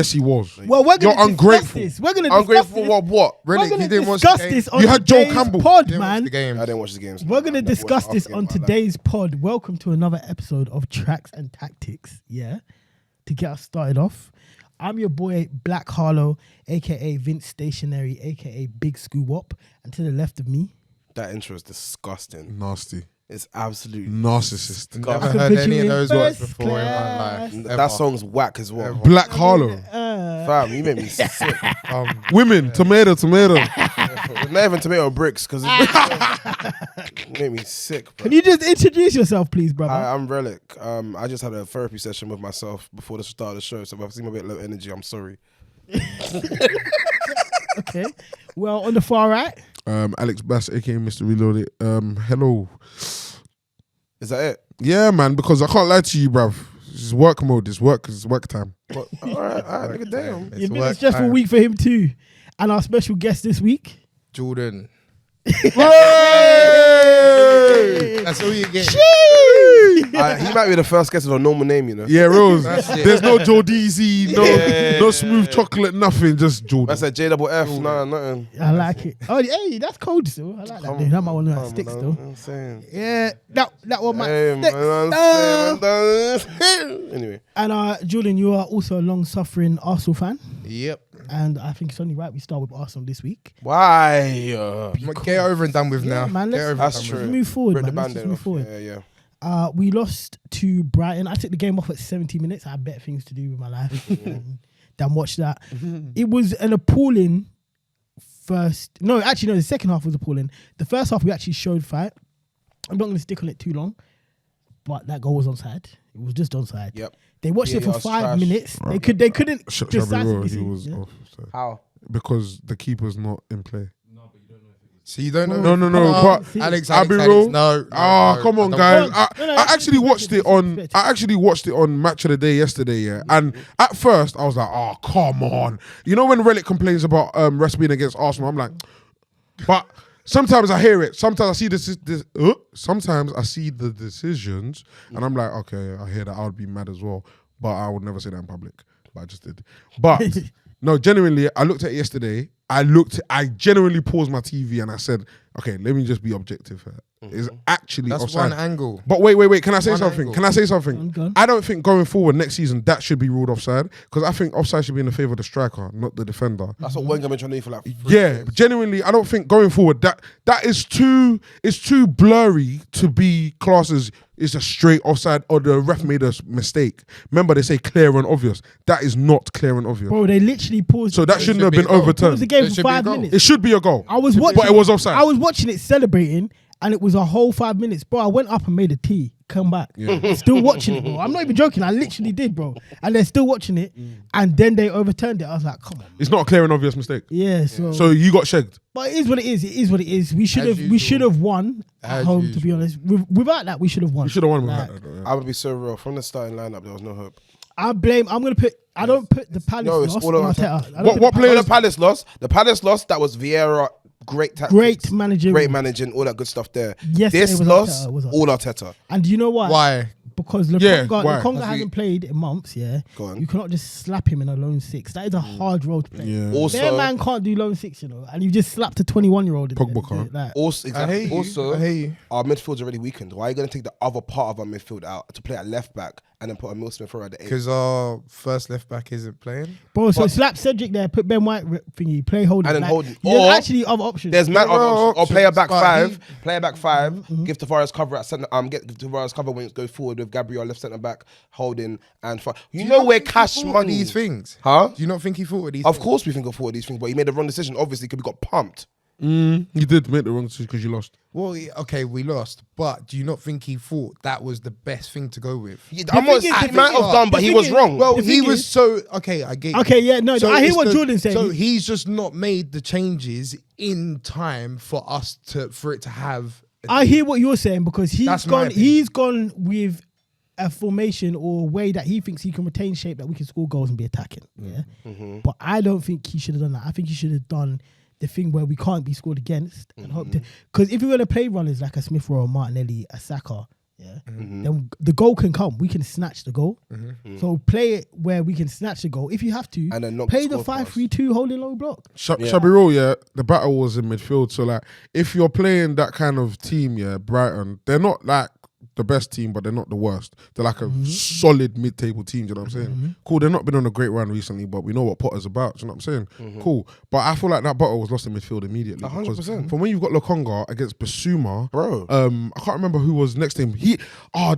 Yes, he was. Well, we're going to discuss this. Ungrateful for what? We're going to discuss this on today's pod, man. I didn't watch the games. We're going to discuss this on today's pod. Welcome to another episode of Tracks and Tactics. Yeah, to get us started off, I'm your boy Black Harlow, aka Vince Stationary, aka Big Scoo Wop, and to the left of me, that intro is disgusting. Nasty. It's absolutely narcissist. disgusting. Never heard any of those words before in my life. That song's whack as well. Black Harlow. Fam, you made me sick. Women, tomato. Not even tomato bricks, because it made me sick. Bro. Can you just introduce yourself, please, brother? Hi, I'm RELLIK. I just had a therapy session with myself before the start of the show, so if I seem a bit low energy, I'm sorry. Okay. Well, on the far right, Alex Bass, aka Mr. Reloaded. Hello. Is that it? Yeah, man, because I can't lie to you, bruv. It's work mode. It's work time. All right, nigga, damn. it's been a stressful week for him too. And our special guest this week, Jordan. Hey! That's all you get. He might be the first guest with a normal name, you know. Yeah, Rose. There's no Jordeezy, no smooth chocolate, nothing. Just Jordan. That's a JFF. Nah, nothing. I like it. Oh, hey, that's cold still. I like that. Dude. That might want to stick still. I'm saying. Yeah, that one might stick. Anyway. And Jordan, you are also a long-suffering Arsenal fan. Yep. And I think it's only right we start with Arsenal this week. Why? Get over and done with now. Man, That's true. Let's move forward, Rip the man. Let's Band-Aid move forward. Yeah. We lost to Brighton. I took the game off at 70 minutes. I had better things to do with my life than watch that. It was an appalling first. No, actually, no, the second half was appalling. The first half, we actually showed fight. I'm not going to stick on it too long, but that goal was onside. It was just onside. Yep. They watched it for 5 minutes. They couldn't decisively see. How? Because the keeper's not in play. So you don't know? No. But Alex, I'll be real. No. Come on, guys. I actually watched it on. respect. I actually watched it on Match of the Day yesterday. Yeah, and at first I was like, "Oh, come on!" You know when RELLIK complains about refs being against Arsenal, I'm like, but sometimes I hear it. Sometimes I see sometimes I see the decisions, and I'm like, okay, I hear that. I would be mad as well, but I would never say that in public. But I just did. But no, genuinely, I looked at it yesterday. I genuinely paused my TV and I said, okay, let me just be objective here. It's actually That's offside. one angle. But wait. Can I say One something? angle. Can I say something? I don't think going forward next season that should be ruled offside, because I think offside should be in the favour of the striker, not the defender. That's what Wenger been trying to do for like 3 Yeah, years. genuinely, I don't think going forward that is too blurry to be classed as it's a straight offside or the ref made a mistake. Remember, they say clear and obvious. That is not clear and obvious. Bro, they literally paused. So that shouldn't have been Paused the overturned. game It for should be a 5 goal. minutes. It should be a goal. I was watching, but it was offside. I was watching it celebrating, and it was a whole 5 minutes. Bro, I went up and made a tea, come back. Still watching it, bro. I'm not even joking. I literally did, bro. And they're still watching it, and then they overturned it. I was like, come on. It's not a clear and obvious mistake. Yeah, so So you got shagged. but it is what it is. It is what it is. We should have won at As home, to usual. be honest. Without that, we should have won. You should have won with Like, that, though, yeah. I would be so real. From the starting lineup, there was no hope. I don't put the Palace No, it's loss all on over. Arteta. I don't What put what the players? The Palace lost. The Palace lost. That was Vieira. Great tactics. Great managing. Great managing. All that good stuff there. Yes, This it was loss, Arteta, it was Arteta. all Arteta. And do you know why? Why? Because Yeah, Lokonga, why? Lokonga hasn't played in months, yeah. Go on. You cannot just slap him in a lone six. That is a hard role to play. Yeah. Also, Their man can't do lone six, you know, and you just slapped a 21-year-old. Pogba can't. Like, also, exactly. I Also, hear you. our midfield's already weakened. Why are you going to take the other part of our midfield out to play at left back and then put a Will Smith at the 8? Because our first left back isn't playing. bro, so slap Cedric there, put Ben White thingy, play holding. And then like, Holding. There's Or actually other options. There's man or play a back but five. Play a back 5. Give Tavares cover at centre. Give Tavares cover when it goes forward with Gabriel left centre back, Holding and you know where cash money. These things, Huh? Do you not think he thought of these? Of things? course we think of all of these things, but he made the wrong decision. Obviously, because we got pumped. You did make the wrong decision because you lost. Well, okay, we lost, but do you not think he thought that was the best thing to go with? He thing is- might the have thing done, is- but he the was thing wrong. is- Well, The he thing was is- so okay. I get. Okay, yeah, no, I hear it's what Jordan's saying. So he's just not made the changes in time for it to have. I hear what you're saying because That's my opinion. he's gone with a formation or a way that he thinks he can retain shape that we can score goals and be attacking. Yeah, but I don't think he should have done that. I think he should have done the thing where we can't be scored against and hope to. Because if you're going to play runners like a Smith Rowe, Martinelli, a Saka, yeah, then the goal can come. We can snatch the goal. So play it where we can snatch the goal if you have to. And then knock play the the squad past. 5-3-2 holding low block. Shabby Roll, yeah, the battle was in midfield. So like, if you're playing that kind of team, yeah, Brighton, they're not like the best team, but they're not the worst. They're like a solid mid-table team. Do you know what I'm saying? Cool. They've not been on a great run recently, but we know what Potter's about. Do you know what I'm saying? Cool. But I feel like that battle was lost in midfield immediately. 100%. From when you've got Lokonga against Basuma, Bro. I can't remember who was next to him.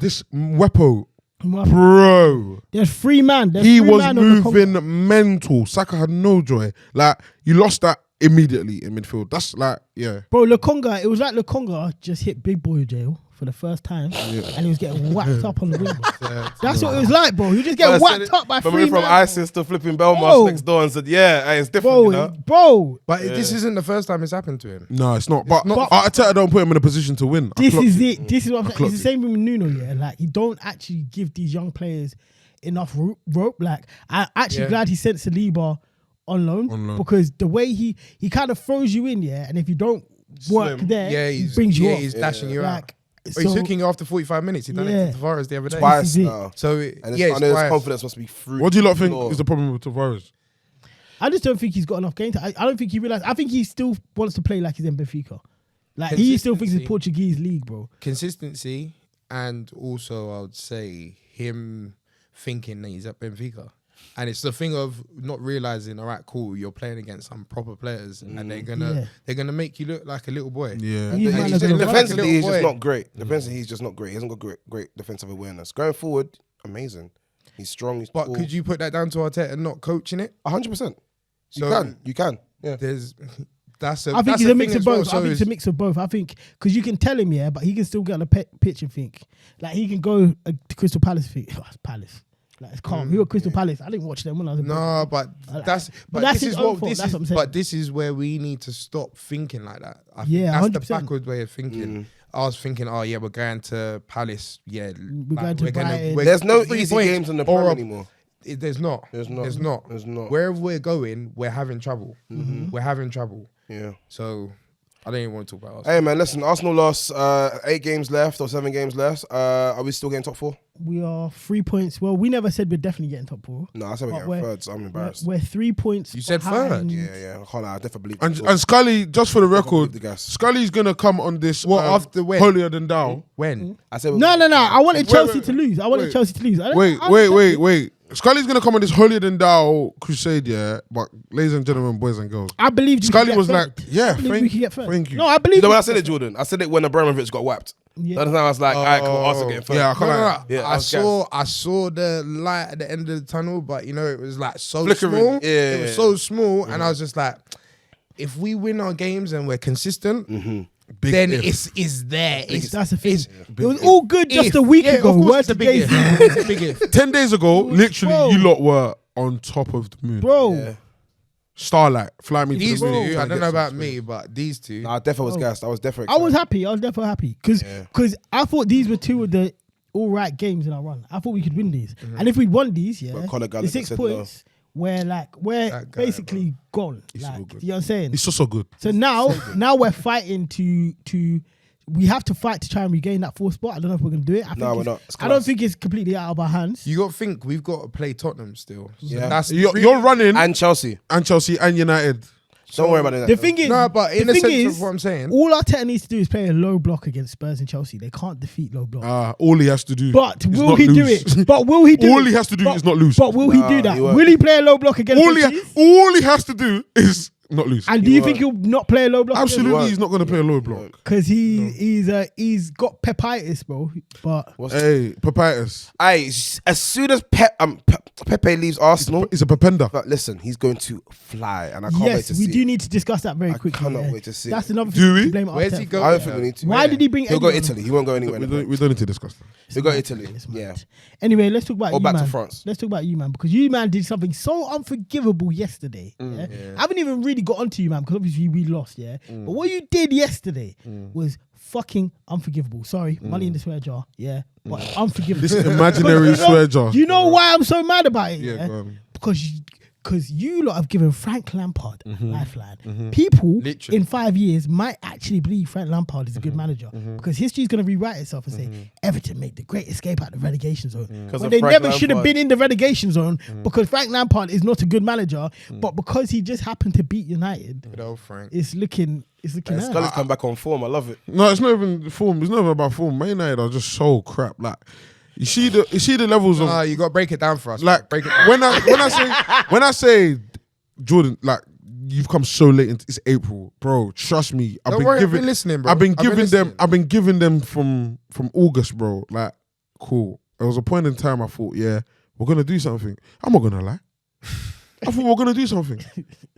This Wepo. Bro, There's 3 man. he was moving mental. Saka had no joy. Like, you lost that immediately in midfield. That's like, yeah. Bro, Lokonga, it was like Lokonga just hit big boy jail for the first time and he was getting whacked up on the wing. That's what it was like, bro. You just get whacked up by 3 Moving from man. ISIS to flipping Belmas next door and said, yeah, hey, it's different, you know? Bro, But this isn't the first time it's happened to him. No, it's not. But not- Arteta don't put him in a position to win. this is it. This is what I'm saying. clocked It's the same with Nuno, yeah. Like, you don't actually give these young players enough rope. Like, I'm actually glad he sent Saliba on loan because the way he kind of throws you in, yeah, and if you don't work there, he brings you off. He's dashing you out. Like, He's hooking you after 45 minutes. He done it to Tavares the other day. Twice This is it. now. So And yeah, I know his twice. confidence must be through. What do you lot the think floor. is the problem with Tavares? I just don't think he's got enough game time. I don't think he realized. I think he still wants to play like he's in Benfica. Like, he still thinks it's Portuguese league, bro. Consistency, and also I would say him thinking that he's at Benfica. And it's the thing of not realizing, all right, cool, you're playing against some proper players, and they're gonna make you look like a little boy. Yeah. He's man He's of the defensively, little he's just boy. not great. Defensively, he's just not great. He hasn't got great defensive awareness. Going forward, amazing. He's strong. He's But tall. could you put that down to Arteta not coaching it? 100%. So You can. Yeah. there's that's a. I think that's he's the a mix thing of as well. both. So I think it's a mix of both. I think because you can tell him, yeah, but he can still get on the pitch and think. Like, he can go to Crystal Palace. Think, oh, it's Palace. Like, it's calm. Who are Crystal Palace? I didn't watch them when I was a No, but that's that's this his is own what fault. this That's is. what I'm saying. But this is where we need to stop thinking like that. I think Yeah, that's the 100%. backward way of thinking. I was thinking, oh yeah, we're going to Palace. Yeah, We're going to Brighton. There's no 3 easy points games in the or Prem anymore. There's not. There's not. There's not. There's not. Wherever we're going, we're having trouble. We're having trouble. Yeah. So I don't even want to talk about us. Hey man, listen. Arsenal lost 8 games left or 7 games left. Are we still getting top 4? We are 3 points. Well, we never said we're definitely getting top 4. No, I said we're But getting third, so I'm embarrassed. We're 3 points. You said behind. third? Yeah. I can't lie. I definitely believe And Scully, just for the record, the gas. Scully's gonna come on this. After when? Holier than thou. When? I said No. I wanted Chelsea wait, to lose. I wanted wait. Chelsea to lose. I don't- Wait. Scully's gonna come on this holier than thou crusade, yeah. But ladies and gentlemen, boys and girls, I believe Scully was like, yeah, we can get third. thank you. No, I believe. You know when I said it, Jordan? I said it when Abramovich got whapped. Yeah. That time I was like, all right, cool, Arsenal getting third. Yeah, I can't lie. Yeah, I was I saw the light at the end of the tunnel, but you know it was like so Flickering. small. Yeah, it was yeah. so small, and I was just like, if we win our games and we're consistent, Big then if. it's there. That's the thing. It's It was all good just if. a week Yeah, ago. of course Word it's a to big Jay-Z. if. It's a big if. 10 days ago, literally, Bro. you lot were on top of the moon. Bro, Yeah. Starlight, fly me These to two, the moon. I don't know about me, but these two. Nah, I definitely was gassed. I was definitely I was excited. happy. I was definitely happy because I thought these were 2 of the all right games in our run. I thought we could win these, and if we won these, But Conor the Gallagher 6 said points, we're That guy, basically gone. so Like, good. you know what I'm saying? He's so good. So now we're fighting to we have to fight to try and regain that 4th spot. I don't know if we're gonna do it. No, we're not. It's I don't class. think it's completely out of our hands. You got to think we've got to play Tottenham still. So Yeah. that's You're running And Chelsea. and Chelsea and United. Don't worry about it. The thing is, no, but in the the thing sense is, of what I'm saying, all Arteta needs to do is play a low block against Spurs and Chelsea. They can't defeat low block. All he has to do. But is will not he do lose. it? But will he do it? All he has to do But- is not lose. But will he do that? he won't. Will he play a low block against all Chelsea? he has to do is not lose. And do you think he'll not play a low block? Absolutely, he's not going to play a low block. Because he's got pepitis, bro. But Hey, Papayas. Aye, as soon as Pepe leaves Arsenal, He's a Papenda. but listen, he's going to fly, and I can't wait yes, to we see do it. need to discuss that very I quickly. cannot yeah. wait to see That's it. another Do thing we? to blame where's Arteta he for. going? I don't think we need to. Why did he bring He'll go anyone? Italy. He won't go anywhere. We don't need to discuss that. He'll go Italy. It's Yeah. mad. Anyway, let's talk about Or you, back to man. France. Let's talk about you, man, because you, man, did something so unforgivable yesterday. Yeah? I haven't even really got onto you, man, because obviously we lost, yeah. But what you did yesterday was fucking unforgivable. Sorry, money in the swear jar, yeah, but unforgivable. This imaginary Because swear jar. You know why I'm so mad about it? Yeah, Yeah, go on. because because you lot have given Frank Lampard a lifeline. People Literally. in 5 years might actually believe Frank Lampard is a good manager because history is going to rewrite itself and say Everton made the great escape out of the relegation zone. But they Frank never should have Lampard. been in the relegation zone because Frank Lampard is not a good manager. But because he just happened to beat United, Good old Frank. it's looking nice. Scully's come back on form. I love it. No, it's not even form. It's not even about form. Man United are just so crap. Like, you see the levels of You got to break it down for us. like break it down. when I say Jordan, like you've come so late. It's April, bro. Trust me. I've been listening, bro. I've been giving listening. them from August, bro. Like, cool. There was a point in time I thought, yeah, we're gonna do something. I'm not gonna lie. I thought we were gonna do something.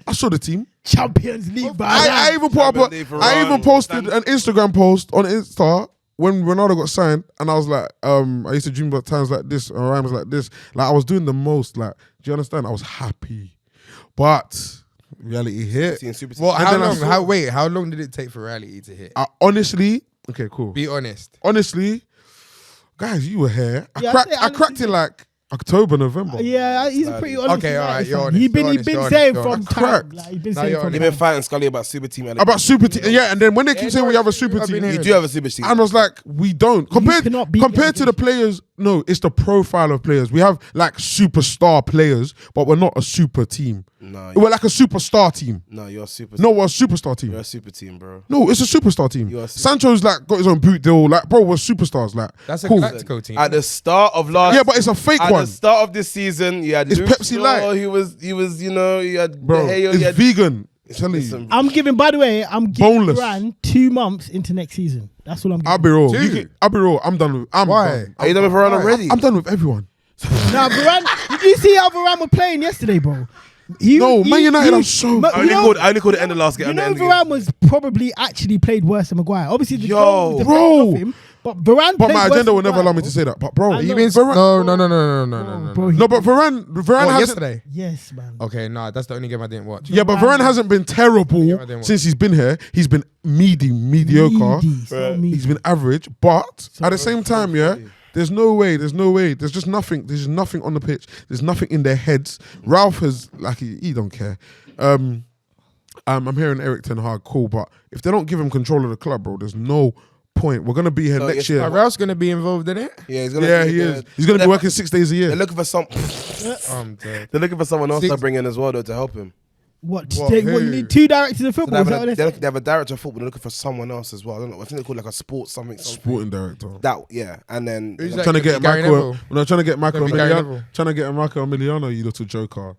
I saw the team. Champions League, I even put up. I even posted an Instagram post on Insta when Ronaldo got signed, and I was like, I used to dream about times like this and rhymes like this. Like I was doing the most. Like, do you understand? I was happy, but reality hit. Well, And how then I long? saw- How long did it take for reality to hit? I honestly, okay, cool. Be honest. Honestly, guys, you were here. Yeah, I cracked in like October, November. Yeah, he's a pretty honest. Okay, all right, United you're fan. honest, He's been you're saying honest, from you're time. honest. Like, he's been No, saying you're from You've time. been fighting Scully about super team. About super team, yeah. And then when they keep saying we have a super I've been team, You hearing do have a super team. I was like, we don't. cannot beat Compared to the players, no, it's the profile of players. We have like superstar players, but we're not a super team. No, We're like a superstar team. no, you're a super. No, we're a superstar team. You're a super team, bro. No, it's a superstar team. You're a super- Sancho's like got his own boot deal. Like, bro, we're superstars. Like, That's a cool. tactical team. At the start of last, Yeah, but it's a fake at one. the start of this season, you had It's Luke Pepsi Shaw, Light. He was, you know, you had Bro, De Gea, it's you had vegan. I'm telling you. Listen, I'm giving. By the way, I'm giving Boneless. Duran 2 months into next season. That's what I'm giving. I'll be real. Two. I'll be real. I'm done with. I'm Why? done. Are you done with Varane already? I'm done with everyone. Now, Varane, did you see how Varane was playing yesterday, bro? Man United are so- but I only called the end of last game. You and the know, end of the Varane was probably actually played worse than Maguire. Obviously, the Yo, goal was bro. of him, but Varane. But played my worse agenda than will never Maguire, allow me to say that. But bro, I know. Varane, No. Bro, no, but Varane What, hasn't. yesterday? yes, man. Oh, Okay, no, that's the only game I didn't watch. Yeah, but Varane hasn't been terrible I didn't watch. since he's been here. He's been mediocre. Meaty, so meaty. He's been average. But at the same time, yeah, there's no way. There's just nothing. There's nothing on the pitch. There's nothing in their heads. Ralph has like he don't care. I'm hearing Eric Ten Hag, cool, but if they don't give him control of the club, bro, there's no point. We're gonna be here So next it's year. Ralph's gonna be involved in it. Yeah, he's gonna. Yeah, be he there. is. He's gonna be They're- working 6 days a They're year. looking for some. I'm dead. They're looking for someone else Six- to bring in as well, though, to help him. What? What, You who? need 2 directors of So football. Is that what they're saying? they have a director of football. They're looking for someone else as well. I don't know. I think they call like a sports something. Sporting director. That and then Who's Trying to get Gary Michael. Neville? No, trying to get Michael Gonna be Gary Emiliano. Neville. Trying to get Michael Emiliano, you little joker.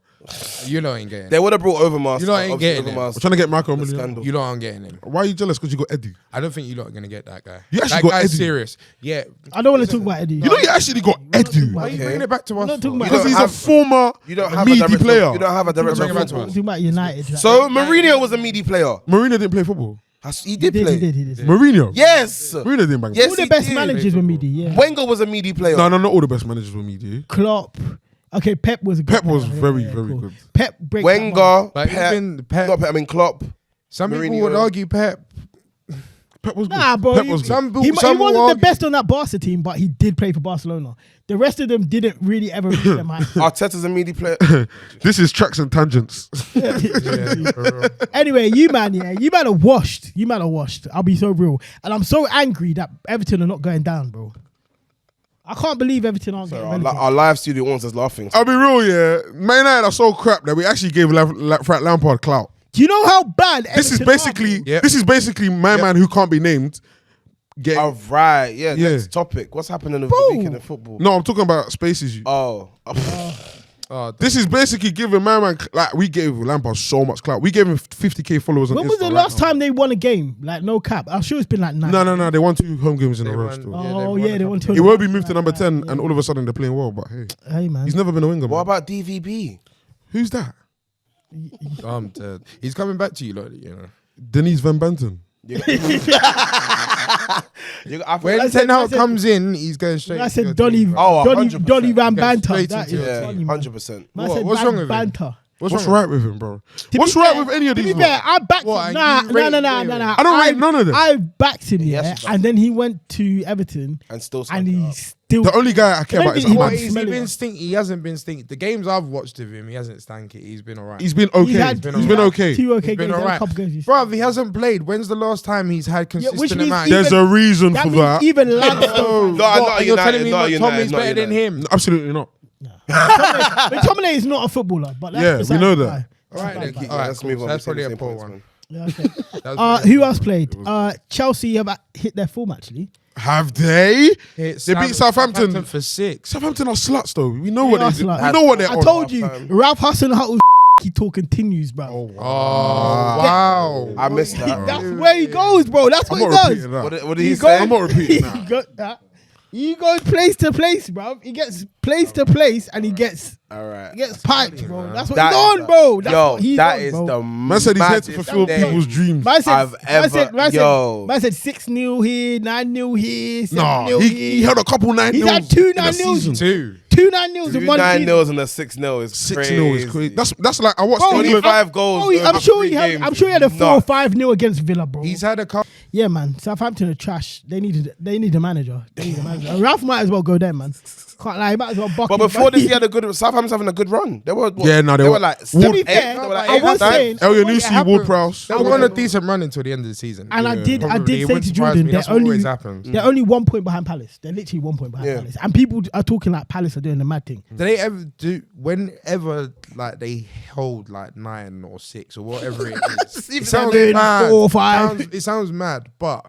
You lot ain't getting they it. would have brought Overmars. You lot ain't getting it. We're trying to get Michael The Emiliano. scandal. You lot aren't getting him. Why are you jealous? Because you got Eddie. I don't think you lot are gonna get that guy. You actually that got guy's Eddie. serious. Yeah. I don't want to talk about Eddie. You know you actually got Eddie. Why are you Okay. bringing it back to us? not talking for? about- Because don't he's a have- former You don't have a meaty director. player. You don't have a director Bring of it back to football. us. Talking about United. like- So Mourinho was a meaty player. Mourinho didn't play football. He did play. He did. Mourinho? Yes. Mourinho didn't bang. Yes. All the he best did. managers were meaty. Yeah. Wenger was a meaty player. No, not all the best managers were media. Klopp. Okay, Pep was a good Pep was player. very, very good. Pep breaks that mold. Wenger, But Pep, even Pep- not Pep, I mean Klopp. Some people Mourinho. would argue Pep. Pep was good. Nah, bro. Pep was good. Some He will wasn't the argue- best on that Barca team, but he did play for Barcelona. The rest of them didn't really ever reach them high. Arteta's a meaty player. This is Tracks and Tangents. Yeah, for real. Anyway, you man are washed. You man are washed. I'll be so real. And I'm so angry that Everton are not going down, bro. I can't believe Everton aren't getting relegated. Our live studio audience is laughing. I'll be real, yeah. Man United are so crap that we actually gave Frank Lampard clout. Do you know how bad This is Everton basically, are, bro? Yep. this is basically my man who can't be named. Getting, Oh, right. Yeah, Yeah. next topic. What's happening over Bro. the weekend in football? no, I'm talking about spaces. Oh. Oh, This is basically giving my man, like, we gave Lampard so much clout. We gave him 50k followers on When Insta. was the last time they won a game? Like, no cap. I'm sure it's been like 9. No. They won 2 home games in a They row won- still. yeah, Oh, they've yeah, they won won a two. couple. He will be moved to number 10 and all of a sudden they're playing well, but hey. Hey, man. He's never been a winger, What man. about DVB? Who's that? I'm dead. He's coming back to you, lot, you know. Denise Van Banten. When I said- Ten Hag comes in, he's going straight. I to your said Donny, team, bro. Oh, Donny, 100%. Donny Van Goes Banter. straight That into is Yeah, funny, man. 100%. Man What- said what's Van wrong with him? Banter. What's right with him, bro? To What's be right fair- with any of to these be fair, men? I backed What, him. and you rate- No. I don't rate none of them. I backed him, Yes, yeah. you backed And then he went to Everton And still and he stunk it up. still. The only guy I care about is Maybe he What, might Ahmad. he's smell it. been stinky. He hasn't been stinky. The games I've watched of him, he hasn't stank it. He's been alright. He's been okay. He's Been okay. 2 okay He's been games. alright. A couple games. Bruv, he hasn't played. When's the last time he's had which consistent means amount? even- There's a reason That for means that. even Lampstone. No, What, not you're United, telling me not McTominay's United, not better than United. him? Absolutely not. McTominay is not a footballer, but that's Yeah, we beside know the that. guy. Alright, That's then, bad. alright, Let's cool. move on. That's We probably said a the poor same one. points, Yeah, okay. That was Who else played? Chelsea have hit their form actually. Have they? It's They beat Southampton. for 6. Southampton are sluts though. We know what They are they do. sluts. We know what they're I on. told you, half-time. Ralph Hasenhuttl talk continues, bro. Oh, wow. I missed that. That's where he goes, bro. That's I'm what he not does. repeating that. What did he He say? goes- I'm not repeating that. He goes place to place, bro. He gets place to place, and he gets All right. piped, bro. That's what That he's is on, bro. That's Yo, what he's that on, is bro. the Man said he's here to maddest fulfill day. people's dreams. Man said, I've ever- yo. Man said 6-0 here, 9-0 here, 7-0 Nah, here. he had a couple 9-0s. He's had 2 in a 9-0s. season. 2. 2 9-0s in one 9 season. nils and a 6-0 is 6-0 is crazy. That's like I watched. Bro, England- 25 goals. Oh, I'm over sure 3 he had. games. I'm sure he had a 4 or Nuts. 5-0 against Villa, bro. He's had a couple. Yeah, man. Southampton are trash. They need a manager. They need a manager. And Ralph might as well go there, man. Can't lie. He might as well buck But him, before this, he had a good. Southampton's having a good run. They were. What, Yeah, no, they they were- were like. To seven, be eight, fair, they were like I eight, was nine. saying- El What Yanusi, happened- Ward-Prowse. They were on a decent run until the end of the season. And I did Probably. say It to wouldn't surprise Jordan, me. they're That's what always only happens. they're only 1 point behind Palace. They're literally 1 point behind Yeah. Palace, and people are talking like Palace are doing the mad thing. Do they ever do whenever like they hold like 9 or 6 or whatever it is? It sounds 7, mad. 4, 5. It sounds mad, but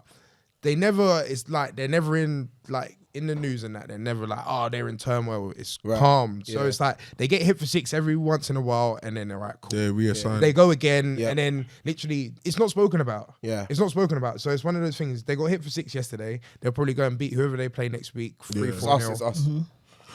they never. It's like they're never in like in the news and that. They're never like, oh, they're in turmoil. It's Right. calm. So Yeah. it's like they get hit for 6 every once in a while, and then they're like, cool. Yeah, reassigned. They go again, Yeah. and then literally, it's not spoken about. Yeah. It's not spoken about. So it's one of those things. They got hit for 6 yesterday. They'll probably go and beat whoever they play next week. 3, Yeah. It's 4 us. nil. It's us.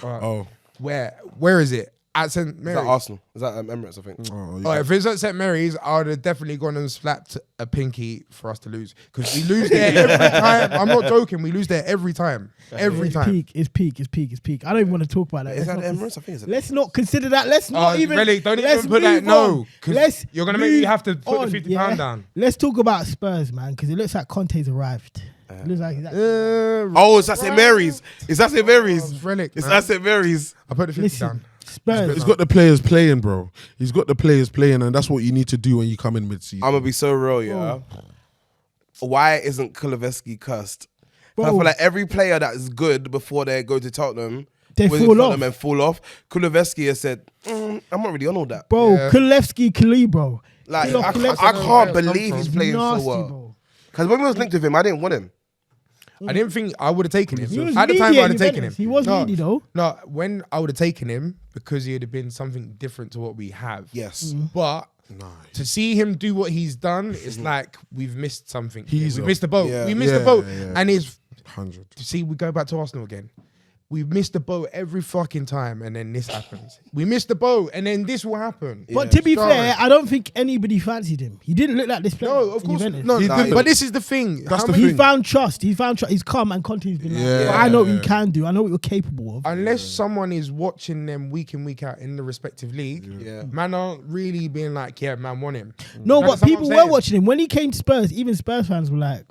Oh, Where is it? At St. Is Mary's. that Arsenal? Is that Emirates? I think. oh, Oh, yeah. if it's at St. Mary's, I would have definitely gone and slapped a pinky for us to lose. Because we lose there every time. I'm not joking. We lose there every time. Every It's time. peak. It's peak. It's peak. It's peak. I don't even want to talk about that. Is that Let's not Emirates? I think it's. Let's not consider that. Let's not even. Relic, don't let's even put that. move No. on. Because Let's you're going to make me move have to put on, the £50 yeah? down. Let's talk about Spurs, man, because it looks like Conte's arrived. It looks like he's Oh, it's at St. Mary's. It's at St. Mary's. Relic, It's man. at St. Mary's. I put the 50 Listen, down. Spurs. He's got the players playing, bro. He's got the players playing, and that's what you need to do when you come in mid-season. I'm gonna be so real, yeah. Why isn't Kulusevski cursed? Bro. I feel like every player that is good before they go to Tottenham, They was in fall Tottenham off. and fall off. Kulusevski has said, I'm not really on all that. Bro, Yeah. Kali, bro. Like Kulusevski I come can't from. believe he's playing nasty, so well. bro. Because when we was linked with him, I didn't want him. I didn't think I would have taken him. He was At the needy time, at I would have taken him. Juventus. He was needy, though. No, when I would have taken him, because he would have been something different to what we have. Yes. But to see him do what he's done, it's like we've missed something. We missed the boat. Yeah. We missed Yeah, the boat. yeah. And it's 100. see, we go back to Arsenal again. We missed the boat every fucking time, and then this happens. We missed the boat, and then this will happen. But to be Sorry. fair, I don't think anybody fancied him. He didn't look like this player. No, of in course Juventus. no. He didn't. But this is the thing. That's How the many- He thing. found trust. He found trust. He's come and Conte's been like, Yeah. "But I know what you can do. I know what you're capable of. Unless someone is watching them week in, week out in the respective league, Yeah. man aren't really being like, yeah, man, want him. No, That's but what people I'm were saying. watching him when he came to Spurs. Even Spurs fans were like,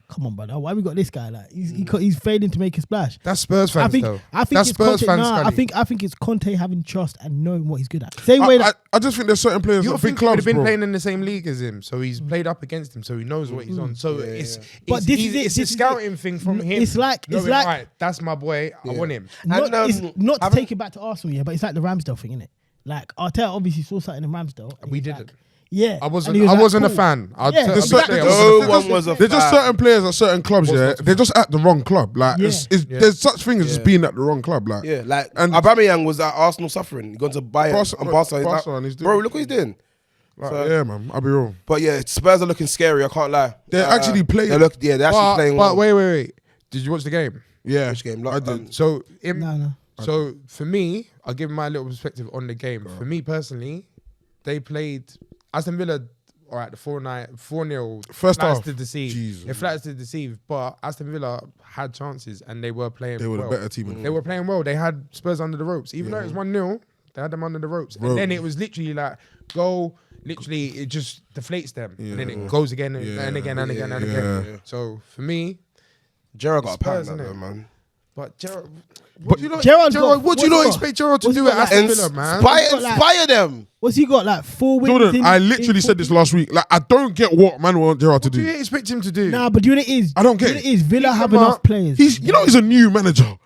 "Come on, brother, why we got this guy? Like, he's failing to make a splash." That's Spurs fans, I think though. that's That's it's Spurs Conte. fans. Nah, Scully. I think it's Conte having trust and knowing what he's good at. Same way that I just think there's certain players You at don't big think he would clubs, have been bro. playing in the same league as him, so he's played up against him, so he knows what he's on. So it's But this is easy- it, it's this a is scouting it. thing from N- him. it's like- knowing, right, that's my boy. I want him. not, it's not to haven't- take it back to Arsenal, yeah, but it's like the Ramsdale thing, innit? Like Arteta obviously saw something in Ramsdale. and We he's didn't. like, yeah, I and wasn't. he was I like, wasn't a cool. fan. I'll Yeah, tell- there's I'm certain- straight up. No one was a There's just fan. certain players at certain clubs, yeah. They're just at the wrong club. Like, there's such things as just being at the wrong club. Like, Yeah, like And- Aubameyang was at Arsenal suffering. He gone to Bayern Barca- and Barca. He's Barca like, and he's doing- bro, look what he's doing. like, So- yeah, man. I'll be real. But yeah, Spurs are looking scary. I can't lie. They're actually playing. They're they're actually playing well. But wait. Did you watch the game? Yeah, Which game? I did. So, No. so for me, I'll give my little perspective on the game. For me personally, they played Aston Villa. All right, the 4-0 First flatters half. to deceive. Jesus. It flatters to deceive, but Aston Villa had chances and they were playing. They were well. the better team. They were playing well. They had Spurs under the ropes, even though it was 1-0. They had them under the ropes, and then it was literally like goal. Literally, it just deflates them, and then it goes again and again and again and Yeah. again. So for me, Gerrard got a Spurs, pattern, innit? though, man. But Gerrard, Gerrard's got- what do you not what's he expect Gerrard to what's he do got at like- Aston Villa, man? Inspire them. What's he got? Like 4 wins. Jordan, in- I in literally said this 14? last week. Like, I don't get what man want Gerrard to What do you do. expect him to do? Nah, but do you know what it is? I don't get You know it. what it is Villa Keep have them enough up. players. He's a new manager.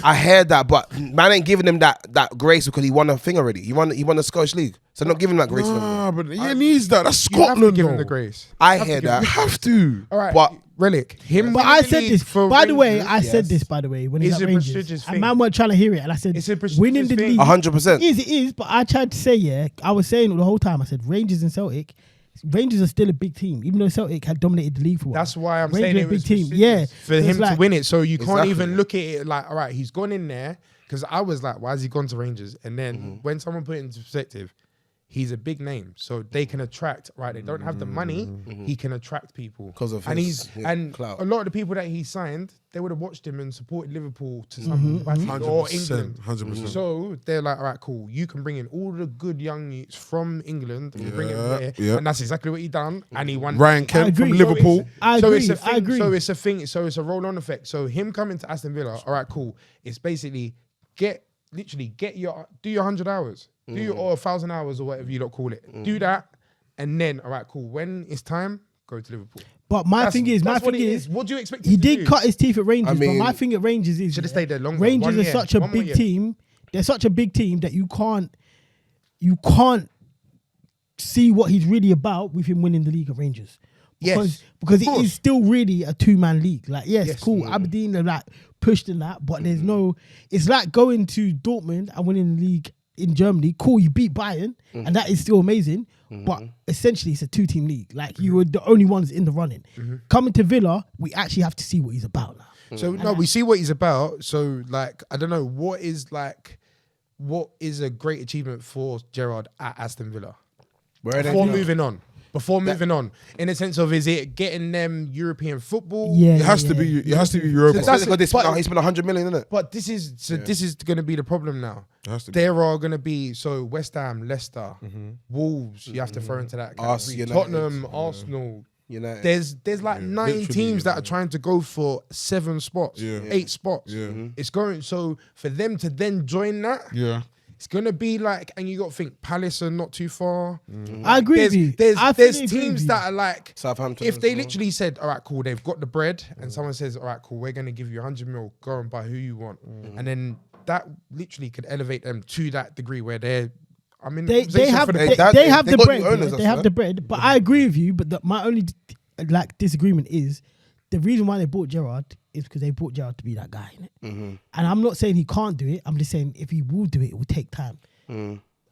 I heard that, but man ain't giving him that grace because he won a thing already. He won the Scottish League, so not giving him that grace. for him. Nah, but he needs that. That's You have to Scotland, give him though. the grace. I hear that. You have to. All right, But- Relic, him. But winning I the said league this. for By the way, Rangers, I said yes. this. By the way, when he's It's at a Rangers, prestigious and thing. man weren't trying to hear it, and I said, It's a prestigious winning the thing. league. 100%. It is. But I tried to say, yeah, I was saying the whole time. I said Rangers and Celtic. Rangers are still a big team, even though Celtic had dominated the league for a while. That's why I'm Rangers saying are it a big was team. prestigious Yeah, for So him it's to like- win it. So you can't Exactly. even look at it like, all right, he's gone in there. Because I was like, why has he gone to Rangers? And then when someone put it into perspective, he's a big name, so they can attract. Right, they don't have the money. He can attract people 'Cause of and his clout. a lot of the people that he signed, they would have watched him and supported Liverpool to some capacity or 100%. England. 100%. So they're like, all right, cool. You can bring in all the good young youths from England and bring it there, yeah. and that's exactly what he done. And he won. Ryan Kent from agree. Liverpool. I So agree. it's a thing. I agree. So it's a thing. So it's a roll-on effect. So him coming to Aston Villa, all right, cool. It's basically do your 100 hours, do your 1,000 hours or whatever you don't call it. Do that, and then all right, cool. When it's time, go to Liverpool. But my That's thing is, what it is. What do you expect? he him to did do? cut his teeth at Rangers. I mean- but my thing at Rangers is Should've stayed there longer. Rangers 1 are year. such a 1 more big year. team. They're such a big team that you can't see what he's really about with him winning the league at Rangers. Yes, Because of it course. is still really a 2-man league. Like, yes, cool. Mm. Aberdeen are like pushed in that, but there's no. It's like going to Dortmund and winning the league in Germany. Cool, you beat Bayern, and that is still amazing. But essentially, it's a 2-team league. Like, you were the only ones in the running. Coming to Villa, we actually have to see what he's about now. So no, we see what he's about. So like, I don't know what is a great achievement for Gerrard at Aston Villa. Before moving on, in the sense of, is it getting them European football? Yeah, It has to be. It has to be Europa. That's he spent 100 million, isn't it? But this is going to be the problem now. It has to be. There are going to be West Ham, Leicester, Wolves. You have to throw into that category. United. Tottenham, Arsenal. United. There's like 9 literally, teams that are trying to go for 7 spots, 8 spots. Yeah. It's going so for them to then join that. Yeah. It's gonna be like, and you got to think Palace are not too far. I agree with you. There's I there's fully agree with teams you. that are like Southampton If as they well. literally said, all right, cool, they've got the bread, and someone says, all right, cool, we're gonna give you 100 mil, go and buy who you want, and then that literally could elevate them to that degree where they're. I mean, They have for they, the- they have they the got bread. new owners, They that's have it. the bread. But I agree with you. But my only disagreement is the reason why they bought Gerrard is because they bought Gerrard to be that guy. Innit? And I'm not saying he can't do it. I'm just saying if he will do it, it will take time.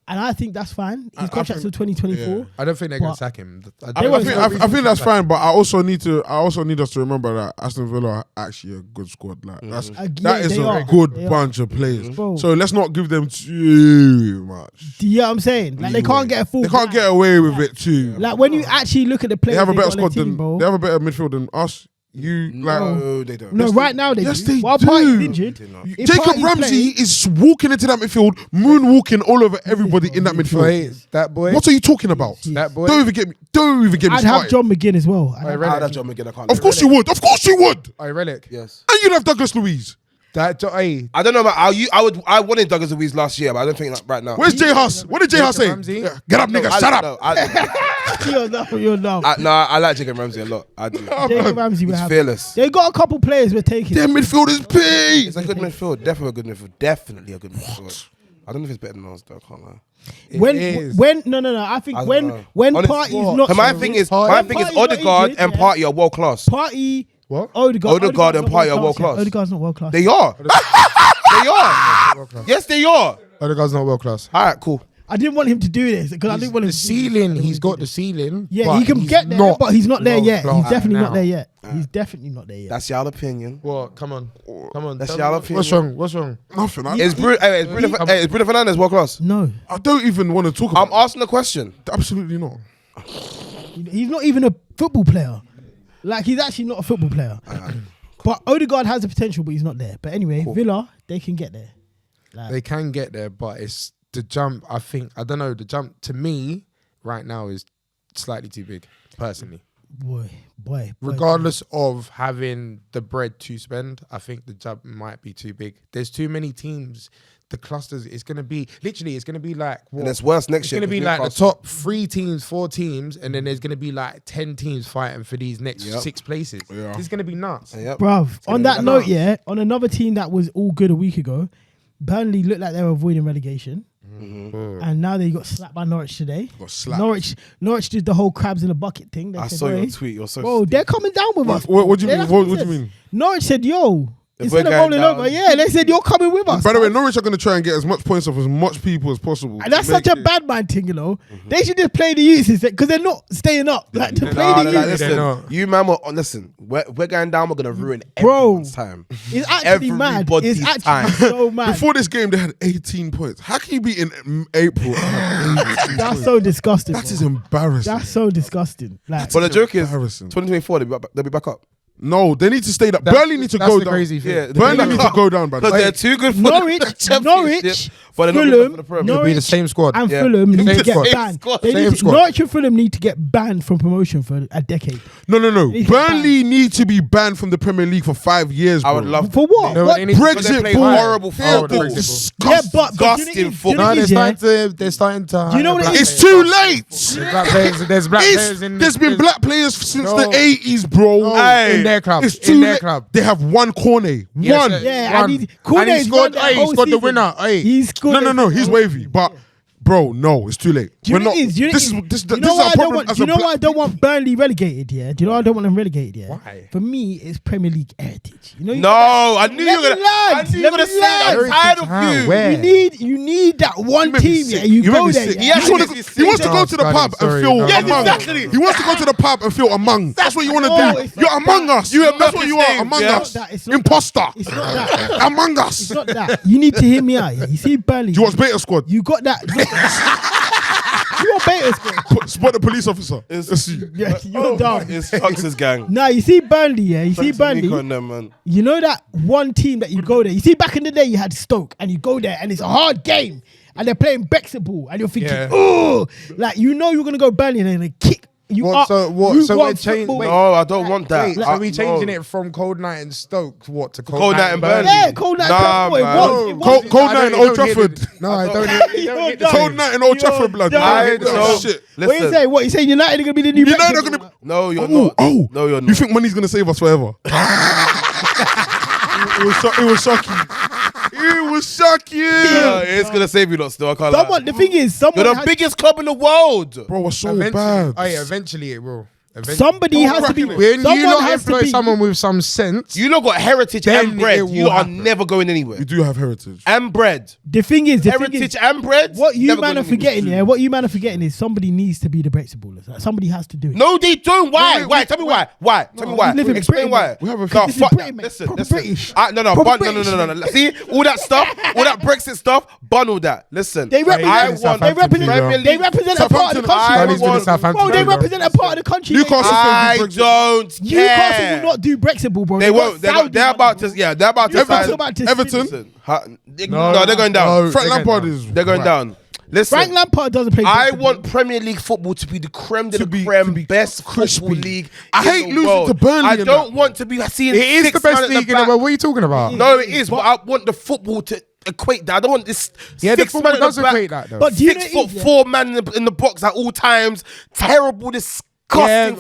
And I think that's fine. His contract's till 2024. I don't think they're gonna But- sack him. I think that's fine, but I also need us to remember that Aston Villa are actually a good squad. Like that Yeah, is they a are. good They are. bunch of players. Bro. So let's not give them too much. Do you know what I'm saying? Like they can't get a full. They can't get away with it too. Like when you actually look at the They players, have a better got on their squad team, than bro. they have a better midfield than us. You like No, they don't. No, right now they yes, do. they While do. Partey's injured, if Jacob Partey's Ramsey playing- is walking into that midfield, moonwalking all over everybody in that midfield. That boy. What are you talking about? That boy. Don't even get me. Don't even get me I'd have started. John McGinn as well. I'd have- I'd have John McGinn. I can't. Of course you would. Of course you would. Hey, Relic. Yes. And you'd have Douglas Luiz. Hey, I don't know about I wanted Douglas Luiz last year, but I don't think that right now. Where's Jay Huss? What did Jay Huss say? Ramsey? Yeah, get up, nigga. Shut up. You're dumb. I like Jacob Ramsey a lot. I do. Jacob Ramsey will He's have. fearless. They got a couple players we're taking. Their midfield is big. It's a good midfield. Definitely a good midfield. Definitely a good midfield. I don't know if it's better than ours though. I can't lie. When no, I think I don't when know. Party's Honestly, not. my thing is Odegaard and Partey are world class. Party. What? Odegaard and Partey are world class. Odegaard's not world class. They are. They are. Yes, they are. Oh, the guy's not world class. All right, cool. I didn't want him to do this because I didn't want him. The ceiling, he's got the ceiling. Yeah, but he can he's get there, not but he's not there yet. world He's class definitely not now. there yet. He's definitely not there yet. That's y'all opinion. What? Come on. That's Tell y'all me opinion. What's wrong? Nothing. Is Bruno Fernandes world class? No, I don't even want to talk about I'm asking the question. Absolutely not. he's not even a football player. Like he's actually not a football player. But Odegaard has the potential, but he's not there. But anyway, Villa, they can get there. They can get there, but it's the jump. I don't know. The jump to me right now is slightly too big, personally. Boy. Regardless of having the bread to spend, I think the job might be too big. There's too many teams. The clusters, it's going to be like what? And it's worse next year. It's going to be like the top 3 teams, 4 teams, and then there's going to be like 10 teams fighting for these next 6 places. Yeah. It's going to be nuts. Yep. Bruv, on that note, on another team that was all good a week ago, Burnley looked like they were avoiding relegation. And now they got slapped by Norwich today. Got slapped. Norwich did the whole crabs in a bucket thing. They I said, saw your "Hey, tweet. You're so bro, they're coming down with us. What do you Yeah, mean? that's What it do you says. mean? Norwich said, yo, If instead we're of going rolling down- over, yeah, they said, you're coming with us. By the way, Norwich are going to try and get as much points off as much people as possible. And that's to such make a it- bad man thing, you know. They should just play the youths because they're not staying up. Like to play Nah, the nah, youths. They're listen, not. you man, listen. We're going down. We're gonna ruin Bro. everyone's time. It's actually mad. Everybody's It's actually time. so mad. Before this game, they had 18 points. How can you be in April? and have 18 That's points? so disgusting. That bro. is embarrassing. That's so disgusting. Like, But the joke is, embarrassing. 2024 they'll be back up. No, they need to stay down. Burnley need to That's go the down. crazy thing. Yeah, Burnley need to go down, because brother. they're too good for Norwich, the championship, Norwich, but they're not good Fulham, for the Premier. It'll be the same squad. and Yeah. Fulham need Same to get squad. banned. Same They need Same to- squad. Norwich and Fulham need to get banned from promotion for a decade. No. They get Burnley need to be banned from the Premier League for 5 years, bro. I would love For what? No, What? they need to- Because they Brexit play ball. horrible football. Brexit ball. Yeah, but Disgusting do you know football. what No, it is, they're starting to. Do you know what it black is? It's players. too late. There's black players. There's black players in. There's been black players since No. the 80s, bro. No, Hey, in their club. It's In too their late. club. They have one corner. Yes, One. sir. Yeah, One. and And Kune's he scored. won that Hey, he whole scored the season. winner. Hey, He scored. No. He's wavy, but bro, no, it's too late. Do you We're know not. what it is? Do you know This is what it this is? Do you this know is why our I don't problem want? as Do you a know why I black. don't want Burnley relegated? Yeah. Do you know why I don't want them relegated? Yeah. Why? For me, it's Premier League heritage. You know. No, I knew you were Let gonna. me land. I knew you Let were gonna me say that. land. I'm tired of How? you. Where? You need that one made me team. sick. Yeah, you made go me there. sick. Yeah. Yeah, He wants to No, go to the Scotty, pub and sorry, feel no. Yes, among. exactly. He wants to go to the pub and feel among. That's what you want to No, do. it's You're not among that. us. That's what you are, names, among yeah? us. It's not that. Imposter. It's not that. Among us. It's not that. You need to hear me out. Yeah. You see Burnley. Do you watch Beta Squad? You got that. You are beta squad. Spot the police officer. Let's see. Yeah, you're dumb. It's Tux's gang. Nah, you see Burnley, yeah. You see Tucks and Nico Burnley. and them, man. You know that one team that you go there. You see, back in the day, you had Stoke, and you go there, and it's a hard game, and they're playing Brexit ball, and you're thinking, Yeah. oh, like you know you're gonna go Burnley, and they're gonna kick you What, up. so what- You so want we're changing- football. wait. No, I don't want that. Wait, so we changing it from Cold Night and Stoke what to Cold Night and Burnley? Yeah, Cold Night. Nah, That's what it man. was. It was. Cold Night in Old Trafford. No, I don't. You're It dumb. Cold Night in Old You're Trafford, blood. dumb. I That don't- shit. What you Listen. say? What you say? United are gonna be the new. United Brexit are gonna ball? No, you're Oh, not. oh. No, you're You not. think money's gonna save us forever? It will shock you. It will shock you. It's gonna save you lot still. I can't lie. Someone. The thing is, someone. You're the has- biggest club in the world. Bro, it's so Eventually, bad. oh yeah, eventually it will. Eventually. Somebody has to be. When When you Someone not has to employ be. someone with some sense, You lot got heritage Then and bread. it will You are happen. never going anywhere. We do have heritage. And bread. The thing is, Heritage and bread. what you never man going are forgetting, yeah. What you man are forgetting is somebody needs to be the Brexit ballers. Like, somebody has to do it. No, they don't. Why? Wait, Why? wait, Tell me why. Why? Tell me why. we live in Explain Britain, why. mate. We have a No, This is fuck Britain, that. mate. Listen, Proper listen. British. No, Proper bun, no. British. See all that stuff, all that Brexit stuff. Bun all that. Listen, They represent. I want want They represent. Premier They League. represent a part of the Southampton, country. I Burnley's been want- at Southampton. Bro, they bro. represent a part of the country. Newcastle I Brexit. don't Newcastle care. will not do Brexit ball, bro. They won't. They're about to. Yeah, they're about to. Newcastle sign- about to. Everton. Listen, no, they're going down. Frank They're going Lampard down. is. They're going right. down. Listen, Frank Lampard doesn't play. I Brexit want ball. Premier League football to be the creme de To la be- creme, to be best crispy. football league. I in hate the losing world. to Burnley I in don't that. want to be seeing. it is the six best man at league in the back. world. What are you talking about? No, it is, but I want the football to equate that. I don't want this. Yeah, the six football man at the does back, equate that though. But do you know 6 what foot it is, 4 man in the box at all times. Terrible, disgusting.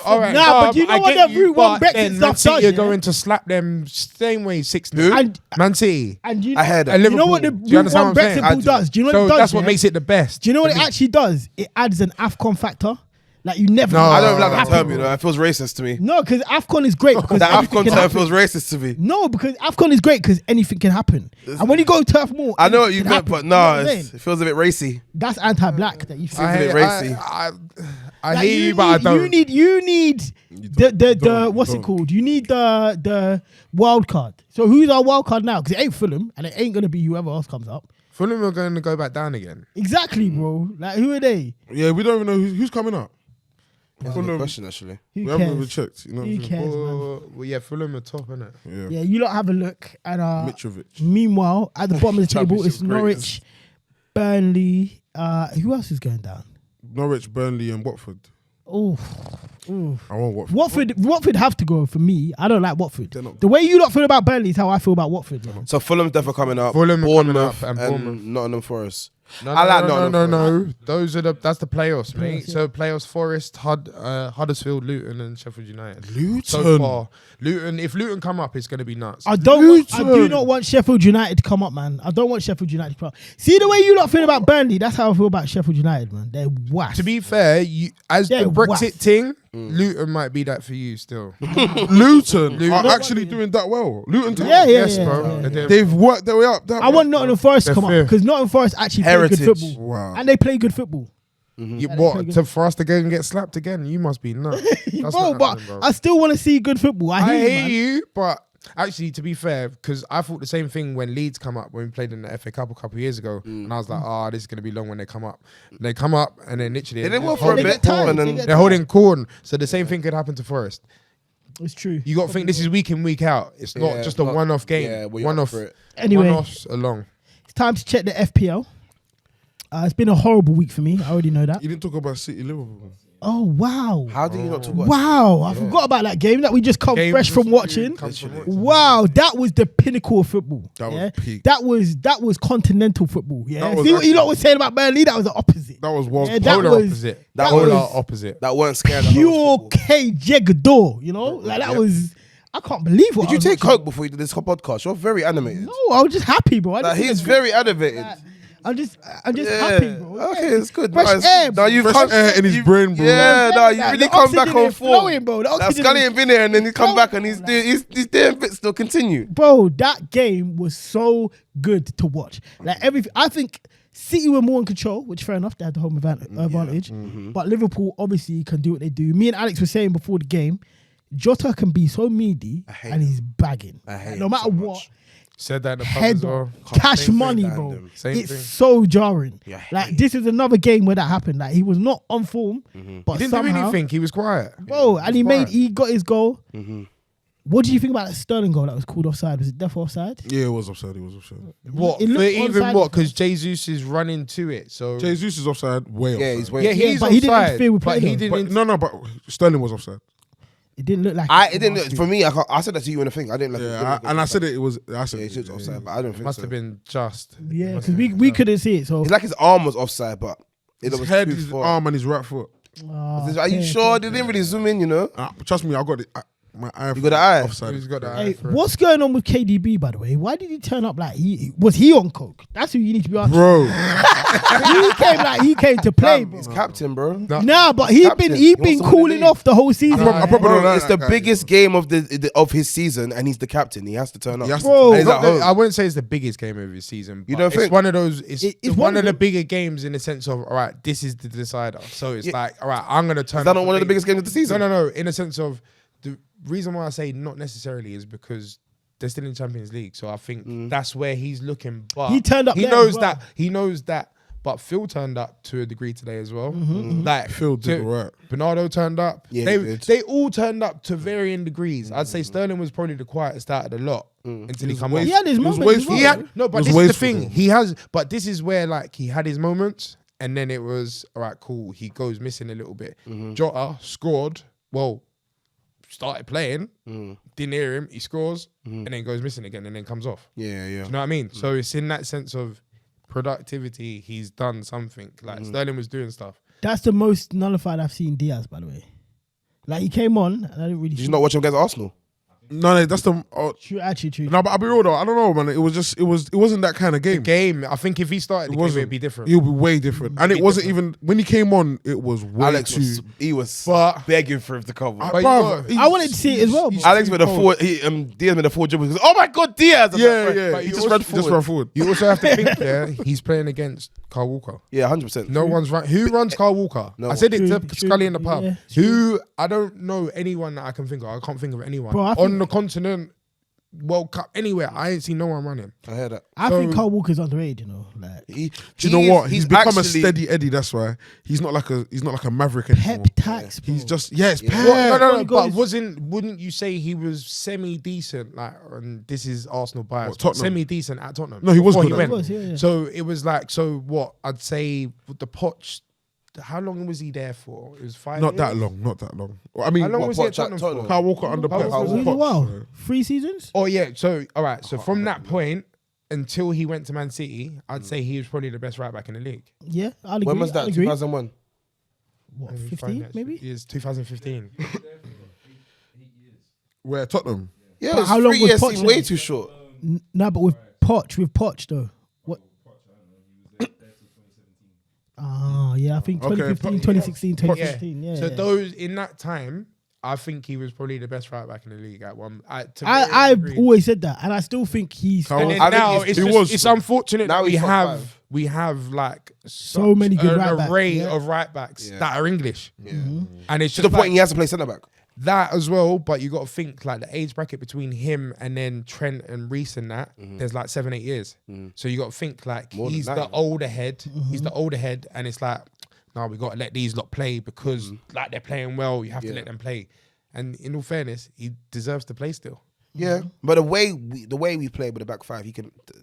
all right. Nah, but you know I what get that Route 1 but Brexit then stuff Man City does, are yeah? going to slap them same way 6-0. Who? And Man City. and you I heard And that. you know what the Liverpool. Do you Route 1 understand what I'm saying? Brexit ball does? Do you know what So it does? that's what yeah? makes it the best. Do you know what it actually does? It adds an AFCON factor. Like you never. No, I don't like that happen, term, bro. you know. It feels racist to me. No, because AFCON is great. Because That anything AFCON can term happen. feels racist to me. No, because AFCON is great because anything can happen. And when you go Turf Moor, I know what anything you can meant, happen. but You know no, what I'm saying? it feels a bit racy. That's anti-black. That you feel. a bit racy. I Like, hear you, but I don't. You need the what's it called? You need the wild card. So who's our wild card now? Because it ain't Fulham, and it ain't gonna be whoever else comes up. Fulham are going to go back down again. Exactly, bro. Like who are they? Yeah, we don't even know who's coming up. That's a good question, actually. Who We haven't even cares? checked. You know what Who I'm saying? cares, man? Well, yeah, Fulham are top, innit? Yeah. Yeah, you lot have a look at Mitrovic. Meanwhile, at the bottom of the table, it's Championship Norwich, Burnley. Who else is going down? Norwich, Burnley, and Watford. Oh. I want Watford. Watford have to go for me. I don't like Watford. not- The way you lot feel about Burnley is how I feel about Watford. Man. So Fulham's definitely coming up. Fulham are coming Bournemouth up and Bournemouth. Nottingham Forest. No, I like no, Nottingham no. Those are that's the playoffs, mate. yeah. So playoffs: Forest, Huddersfield, Luton, and Sheffield United. Luton. So far, Luton. If Luton come up, it's going to be nuts. I do not want Sheffield United to come up, man. I don't want Sheffield United to come up. See the way you lot feel about Burnley. That's how I feel about Sheffield United, man. They're wash. To be fair, as Yeah, the Brexit whack. thing, Luton might be that for you still. Luton are actually doing that well. Luton, Yeah, yes, yeah, bro. yeah. They're- they've worked their way up. I want Nottingham Forest to They're come fair. up because Nottingham Forest actually play Heritage. good football. Wow. And they play good football. For us to go and get slapped again, you must be nuts. That's Bro, not but happening, bro. I still want to see good football. I I hear hear you, man. you, but actually, to be fair, because I thought the same thing when Leeds come up when we played in the FA Cup a couple of years ago, and I was like, this is gonna be long when they come up. They come up, and then literally They didn't they're go for a They bit. get tired, and they then get they're holding corn. So the same thing could happen to Forest. It's true. You got to think this is week in, week out. It's not Yeah, just a not- one-off game. yeah, well, you're one up off. for it. Anyway, One-offs along. it's time to check the FPL. It's been a horrible week for me. I already know that. You didn't talk about City Liverpool. Oh, wow. How do you not talk about Wow. I forgot about that game that we just come Game fresh just from watching. comes from watching. Wow, that was the pinnacle of football. That was yeah? peak. That was continental football. Yeah. That was See what you actually- lot was saying about Burnley? That was the opposite. That was world. Yeah, that Polar was opposite. that Polar was- opposite. that weren't scared of pure football? K Jagador, you know? Like that was I can't believe what Did I you was take watching. coke before you did this podcast? You're very animated. No, I was just happy, bro. I Like, just think he's it's very animated. I'm just Yeah. happy, bro. Okay, it's good. Fresh Nice. air, bro. Now you've Fresh come, air in his you- brain, bro. Yeah, no, you Like, really the come back oxygen on is form. flowing, bro. The That oxygen Scully is ain't been here, and then he come flowing, back and he's bro. doing he's doing bits still continue. Bro, that game was so good to watch. Like everything, I think City were more in control, which fair enough, they had the home advantage. But Liverpool obviously can do what they do. Me and Alex were saying before the game, Jota can be so meaty hate and he's bagging. I hate no him matter so what, much. Said that in the pub as head well. cash Same money, thing, bro. Landon. Same It's thing. so jarring. Yeah, I like hate this is another game where that happened. Like he was not on form, but He didn't somehow, do anything. He was quiet. bro, and he quiet. got his goal. What do you think about that Sterling goal that was called offside? Was it definitely offside? Yeah, it was offside. It was offside. What? It For looked even onside. what? Because Jesus is running to it. So Jesus is offside. Way offside. Yeah, he's yeah, waiting. he's but he didn't offside, interfere with but play he though. didn't. But, no, but Sterling was offside. It didn't look like It didn't look, for me. I said that to you in the thing. I didn't. Yeah, and I said it was. I said Yeah, it he was offside, but I don't think Must so. have been just. Yeah, Must because have been we just. couldn't see it. So It's like his arm was offside, but it His was head, too his far. arm, and his right foot. Are you sure? They didn't really zoom in, you know. Trust me, I got it. My eye. You got the eye? offside. He's got that. Hey, eye for it. what's going on with KDB, by the way? Why did he turn up like he was he on coke? That's who you need to be asking. Bro, he came to play, bro. He's captain, bro. Nah, but he's captain. been He wants been to win the cooling league. off the whole season. I probably Bro, don't like it's that the guy. biggest game of his season, and he's the captain. He has to turn up. He has to- Bro, And he's Not at the- home. I wouldn't say it's the biggest game of his season. You but don't it's think? one of those? It's It's one one of the of bigger games in the sense of all right, this is the decider. So it's like all right, I'm gonna turn. Is that up not for one of the big- biggest games of the season? No. In a sense of the reason why I say not necessarily is because they're still in Champions League. So I think that's where he's looking. But He turned up He there knows as well. that. He knows that. But Phil turned up to a degree today as well. Like Phil did right. Bernardo turned up. Yeah, he they did. they all turned up to varying degrees. I'd say Sterling was probably the quietest out of the lot until he come off. He had his He was moments as wasteful. well. He had no, but It was this is the wasteful, thing. though. He has, but this is where like he had his moments, and then it was all right. Cool. He goes missing a little bit. Jota scored. Well, started playing. Didn't hear him. He scores, and then goes missing again, and then comes off. Yeah, yeah. Do you know what I mean? So it's in that sense of productivity. He's done something. Like Sterling was doing stuff. That's the most nullified I've seen Diaz, by the way. Like he came on, and I didn't really. Did you not watch him against Arsenal? No, that's the. True, actually true. No, but I'll be real though. I don't know, man. It was just. It wasn't that kind of game. Game. I think if he started the game, it'd be different. He'll be way different. And it wasn't even when he came on. It was way Alex too. was But- begging for him to cover. Uh, But bruv, you I wanted to see it as well, bro. Alex made a four. Diaz made a four dribbles. He goes, oh my god, Diaz! I'm Yeah, like, yeah. But he He just also- ran Just forward. ran forward. You also have to think there. He's playing against Carl Walker. Yeah, 100%. No one's run. Who runs Carl Walker? No I said it to True, Scully in the pub. yeah, Who I don't know anyone that I can think of. I can't think of anyone Bro, I on think- the continent, World Cup, anywhere. I ain't seen no one running. I heard that. I So- think Carl Walker's underrated, you know. Like He, Do you know what? He's become a actually- steady Eddie. That's why he's not like a maverick anymore. pep tax, bro. He's just it's Yeah. pep. What? No. Only But goes- wouldn't you say he was semi decent? Like, and this is Arsenal bias. What, Tottenham? Semi decent at Tottenham. No, he was before good at went. He was, yeah. So it was like, so what? I'd say with the Poch, how long was he there for? It was 5 Not years. that long. Not that long. I mean, How long What, was he at Poch at Tottenham Tottenham? for? Kyle Walker under Kyle Pep. Walker. It was a Poch, while. 3 seasons. Oh yeah. So all right. So from that point until he went to Man City, I'd say he was probably the best right back in the league. Yeah, I'll agree. When was I'll that? agree. 2001. What, Let me 15 find that. maybe? It's 2015. Where Tottenham? Yeah, But it's how long 3 was years Poch seem there? way too short. No, but with Poch though. What? Ah, yeah, I think Okay, 2015, Poch- 2016, Poch- 2015. Yeah. So yeah. those in that time, I think he was probably the best right back in the league at one. To I've agree. always said that, and I still think he's Kyle And Walker- then I think now he's- it's, he just, was- it's unfortunate Now that he's top five. we have like So many good an right backs, array yeah. of right backs Yeah. that are English, Yeah. and it's To just the point like he has to play centre back. that as well. But you got to think like the age bracket between him and then Trent and Reece and that. There's like 7-8 years. So you got to think like More than he's that, the man. older head. He's the older head, and it's like, no, we got to let these lot play because like they're playing well. You have to Yeah. let them play. And in all fairness, he deserves to play still. Yeah, but the way we play with the back five,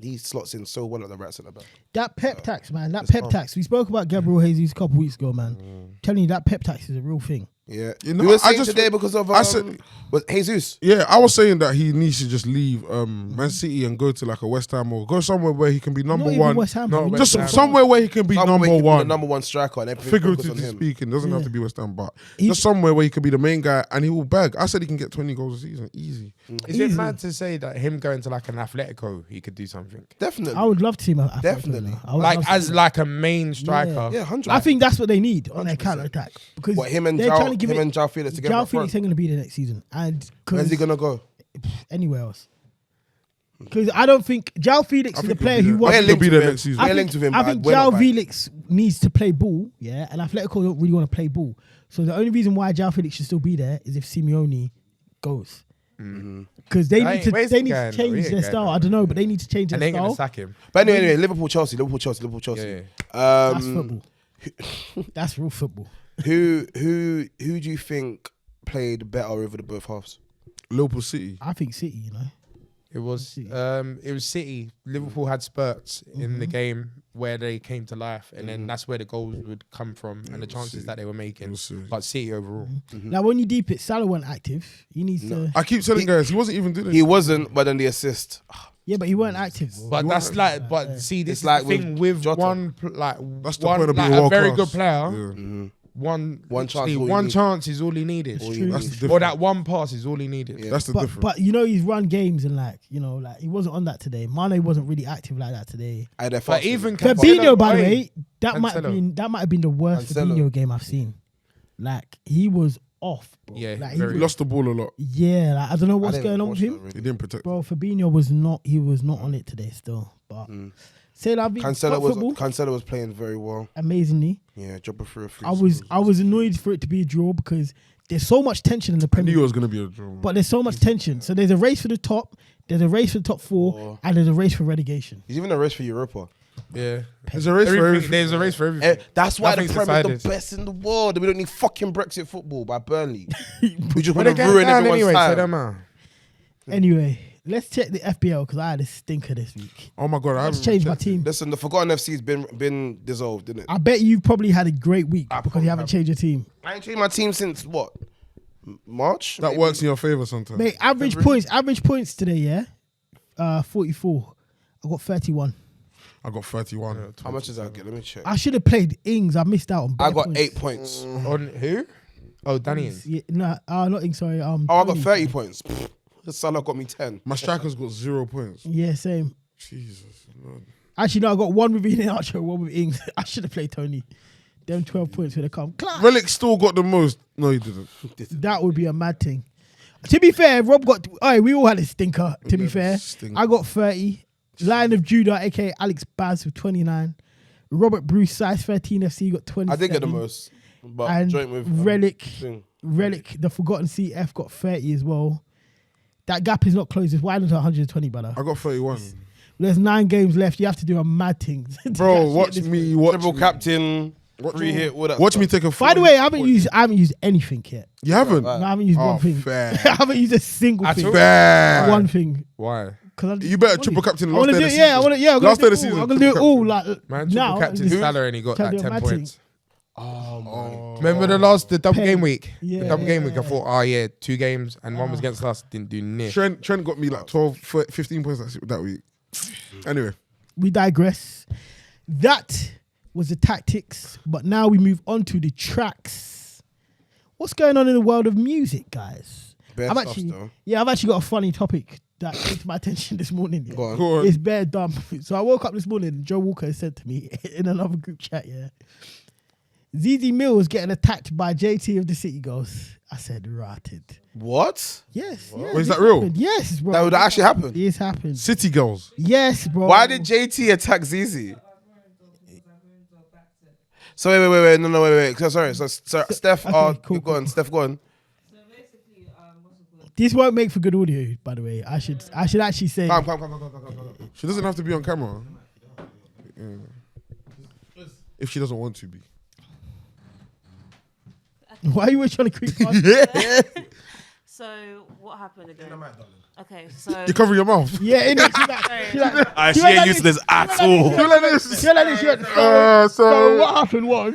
he slots in so well at the right centre back. that pep tax, man. That It's pep calm. tax. We spoke about Gabriel Jesus a couple weeks ago, man. Telling you that pep tax is a real thing. Yeah, You know, we were I saying just- today because of I said- was Jesus. Yeah, I was saying that he needs to just leave Man City and go to like a West Ham or go somewhere where he can be number Not even one. West Ham, No, man. West Just Ham. somewhere where he can be Somewhere number he can be one. the number one striker, and everything focus on Figuratively him. speaking, doesn't have Yeah. to be West Ham, but He's- just somewhere where he can be the main guy and he will bag. I said he can get 20 goals a season, easy. Is it mad to say that him going to like an Atletico, he could do something? Definitely. I would love to see him. at Atletico, Definitely. though. I would love Like to as see him. like a main striker. Yeah, 100. I think that's what they need on their 100%. counter attack because What him and they're trying to give João Felix together. João up front. Felix ain't going to be there next season, and Where's he because gonna go? anywhere else. Because I don't think João Felix is a player who I wants. think he'll be there next season. We're I linked think, with him. I but think we're not João buying. Felix needs to play ball, yeah, and Atletico don't really want to play ball. So the only reason why João Felix should still be there is if Simeone goes. Because they That need to ain't- where's they he need to going, though? change He ain't their going style. nowhere. I don't know, but they need to change And their they ain't gonna style. sack him. But anyway, Liverpool, Chelsea. Yeah. That's football. That's real football. Who do you think played better over the both halves? Liverpool City. I think City, you know. It was City. Liverpool had spurts in the game where they came to life, and then that's where the goals would come from and the chances that they were making. was City. But City overall, Now, when you deep it, Salah weren't active. He needs to. I keep telling guys, he wasn't even doing it. He wasn't, but then the assist. Yeah, but he weren't active. but that's like, but see, this It's is like the thing with Jota. one, That's the one, point of being like, a world very class. good player. Yeah. One chance literally is all you one need. chance is all he needed. All you true. need. That's the Or difference. that one pass is all he needed. Yeah. That's the difference. But you know he's run games and like he wasn't on that today. Mane wasn't really active like that today. But even Fabinho, by the Oi, way, that might have been the worst Cancelo. Fabinho game I've seen. Like he was off, bro. Yeah, like, very. He lost the ball a lot. yeah. Like, I don't know what's going on with him, He didn't protect. bro. Fabinho was not. He was not on it today still. But say that Cancelo was playing very well. amazingly. Yeah, dropping through a free. I was annoyed for it to be a draw because there's so much tension in the I knew Premier it League. was going to be a draw. But there's so much tension. So there's a race for the top. There's a race for the top four, and there's a race for relegation. He's even a race for Europa. Yeah, There's a race for everything. There's a race for everything. That's why the Nothing's Premier is decided. the best in the world. We don't need fucking Brexit football by Burnley. We just But want they to get ruin down everyone's anyway, so time. them are. Anyway, let's check the FBL because I had a stinker this week. Oh my God. I Let's haven't change my checked it. team. Listen, the Forgotten FC's been dissolved, didn't it? I bet you've probably had a great week because you haven't changed your team. I ain't changed my team since what? March? That Maybe? works in your favor sometimes. Mate, average points today, yeah? 44. I got 31. I got 31. How much is that? Let me check. I should have played Ings. I missed out on I bare got points. 8 points. On who? Oh, Danny. Yeah, nah, not Ings, sorry. Oh, I got Tony. 30 points. Salah got me 10. My striker's got 0 points. Yeah, same. Jesus. Lord. Actually, no, I got one with Ian Archer, one with Ings. I should have played Tony. Them 12 points would have come. Class. Relic still got the most. No, he didn't. That would be a mad thing. To be fair, Rob got. We all had a stinker. To be fair, Stinker. I got 30. Lion of Judah, aka Alex Baz, with 29. Robert Bruce, size 13 FC, got 27. I did get the most. But And joint with Relic, the Forgotten CF, got 30 as well. That gap is not closed. It's widened to 120, brother. I got 31. There's 9 games left. You have to do a mad thing. to Bro, actually watch get this me. one. Watch triple me. captain, Watch free me. hit, all that Watch stuff. me take a. By the way, I 40 haven't used anything yet. You haven't? Right. No, I haven't used Oh, one thing. fair. I haven't used a single thing. Fair. One thing. Why? Because You better triple captain I last want day to of do the it. season. I'm gonna Last day of the do it all. season. I'm gonna do it triple all captain. like Man, now. triple captain just Salah and he got try like to do a 10 mad points. Remember the double Pen. game week? Yeah. The double game week. I thought, 2 games and one was against us. Didn't do near. Trent got me like 12, 15 points that week. Anyway. We digress. That was the tactics, but now we move on to the tracks. What's going on in the world of music, guys? I've actually got a funny topic that came to my attention this morning. Yeah. Go on. It's bare dumb. So I woke up this morning and Joe Walker said to me in another group chat, Zeze Mills getting attacked by JT of the City Girls. I said, rotted. What? Yes. Wait, is that real? Happened. Yes, bro. That would actually happen? It's happened. City Girls. Yes, bro. Why did JT attack Zeze? So wait. No, wait. So sorry. So Steph, cool, go on. Steph, go on. This won't make for good audio, by the way. I should actually say. Come. She doesn't have to be on camera. Yeah. If she doesn't want to be. Why are you always trying to creep past? So what happened again? Okay, so You cover your mouth. Yeah, innit? She ain't used to this at all. So what happened was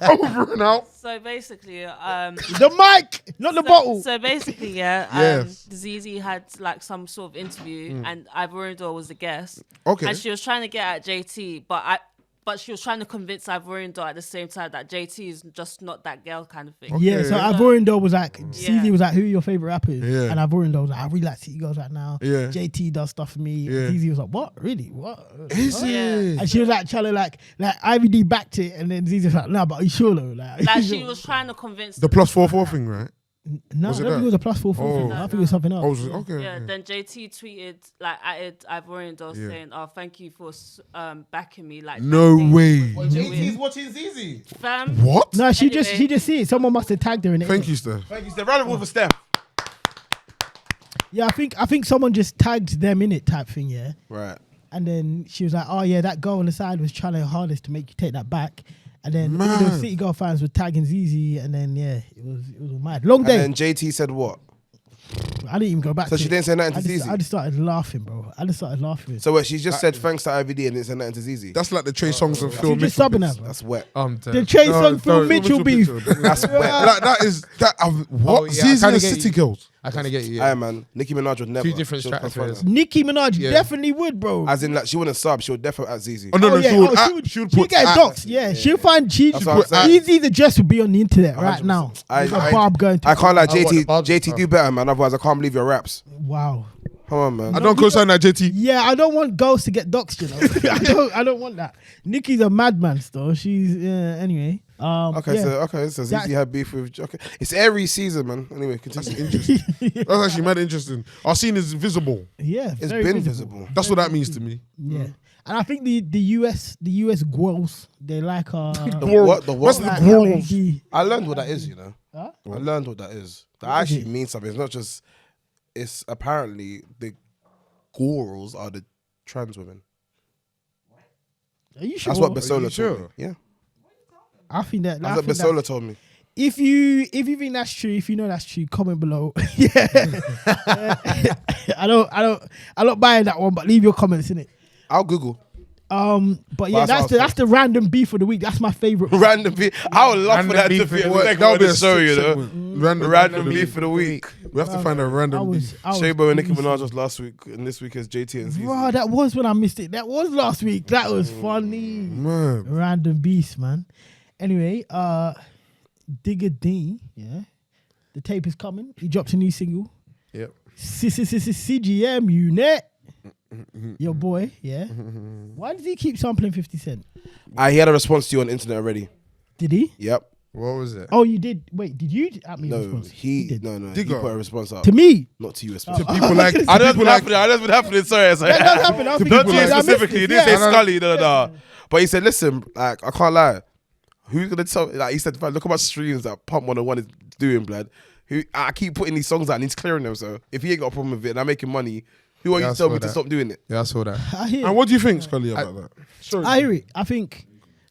over and out. so basically, the mic, not the bottle. So basically, Yes. Zeze had like some sort of interview, and Ivorian was the guest. Okay. And she was trying to get at JT, but she was trying to convince Ivorian at the same time that JT is just not that girl kind of thing. Yeah, so Ivorian was like, Yeah. Zeze was like, who are your favorite rappers? Yeah. And Ivorian was like, I really like City Girls right now. Yeah. JT does stuff for me. Yeah. Zeze was like, what? Really? What? Is it? And she was like trying to like IVD backed it, and then Zeze was like, no, but are you sure though? Like she was trying to convince The +44 thing, right? no, I was it don't think that? it was a +4 thing. I think it was something else. I was okay. Yeah, then JT tweeted like added Ivorian saying, "Oh, thank you for backing me." Like No way. JT's watching Zeze. fam. What? No, she Anyway. just see it. Someone must have tagged her in it. Thank you, Steph. Thank you, Steph. Round of applause for Steph. Yeah, I think someone just tagged them in it type thing, yeah. Right. And then she was like, oh yeah, that girl on the side was trying her hardest to make you take that back. And then all Man. those City Girl fans were tagging Zeze, and then it was all mad. Long day. And then JT said what? I didn't even go back. So to she it. didn't say nothing to I just Zeze? started laughing, bro. So what? She just said thanks to IVD and didn't say nothing to Zeze. That's like the Trey Songs and She Phil just Mitchell. subbing bits. her, bro. That's wet. The Chase on Phil no, Mitchell beef. That's wet. That is that. What? Oh, yeah, I Zeze kinda and get City you. Girls. I kind of get you. Aye, man. Nicki Minaj would never. Two different She'll confront stratospheres. her. Nicki Minaj Yeah. definitely would, bro. As in, like, she wouldn't sub. She would definitely at Zeze. Oh no, Oh, yeah. she would She'd put get at- docs. Yeah, she'll find That's what I'm saying. Easy the dress would be on the internet right now. There's a barb going to. I can't like I want the JT. barbs JT stuff. do better, man. Otherwise, I can't believe your raps. Wow. Come on, man. I don't co-sign that, JT. Yeah, I don't want girls to get doxed, you know. I don't want that. Nikki's a madman still. She's anyway. Okay, yeah. so That's- Zeze had beef with. Okay, it's Aries season, man. Anyway, That's continue. interesting. That's actually mad interesting. Our scene is visible. Yeah, It's very been visible. That's what that means to me. Yeah, and I think the US girls they like The what? The What's what? the girls? I learned what that is. You know, Huh? I learned what that is. That What is actually it? means something. It's not just. It's apparently the girls are the trans women. Are you sure? That's what Basola you told sure? me. Yeah, I think that. that's what Basola told me. If you think that's true, if you know that's true, comment below. Yeah, I'm not buying that one, but leave your comments in it. I'll Google. But yeah, That's what that's the random beef of the week. That's my favorite. Random beef. I would love for that to be a segment on the show, you know. Random beef for the week. We have to find a random beef. Shaybo and Nicki Minaj was last week, and this week is JT and Bro, Zeze. that was when I missed it. That was last week. That was funny. Man. Random beast, man. Anyway, Digga D, yeah. The tape is coming. He dropped a new single. Yep. CGM unit. Your boy, yeah. Why does he keep sampling 50 Cent? He had a response to you on internet already. Did he? Yep. What was it? Oh, you did. Wait, did you at me? a No, response? he did. no. He Digga. put a response up. To me. Not to you To especially. people like, to I know people what's like, happening. I know what's happening. Sorry. That does happen. I was To thinking, people Not to you like- I missed specifically. He it. didn't say Yeah. Scully. No. But he said, listen, like, I can't lie. Who's gonna tell? Like he said, look how much streams that Pump 101 is doing, blood. I keep putting these songs out and he's clearing them. So if he ain't got a problem with it and I'm making money, who are you Yeah, I to tell saw me to that. stop doing it? Yeah, I saw that. I hear and it. what do you think, Scully, about that? Sorry. I hear it. I think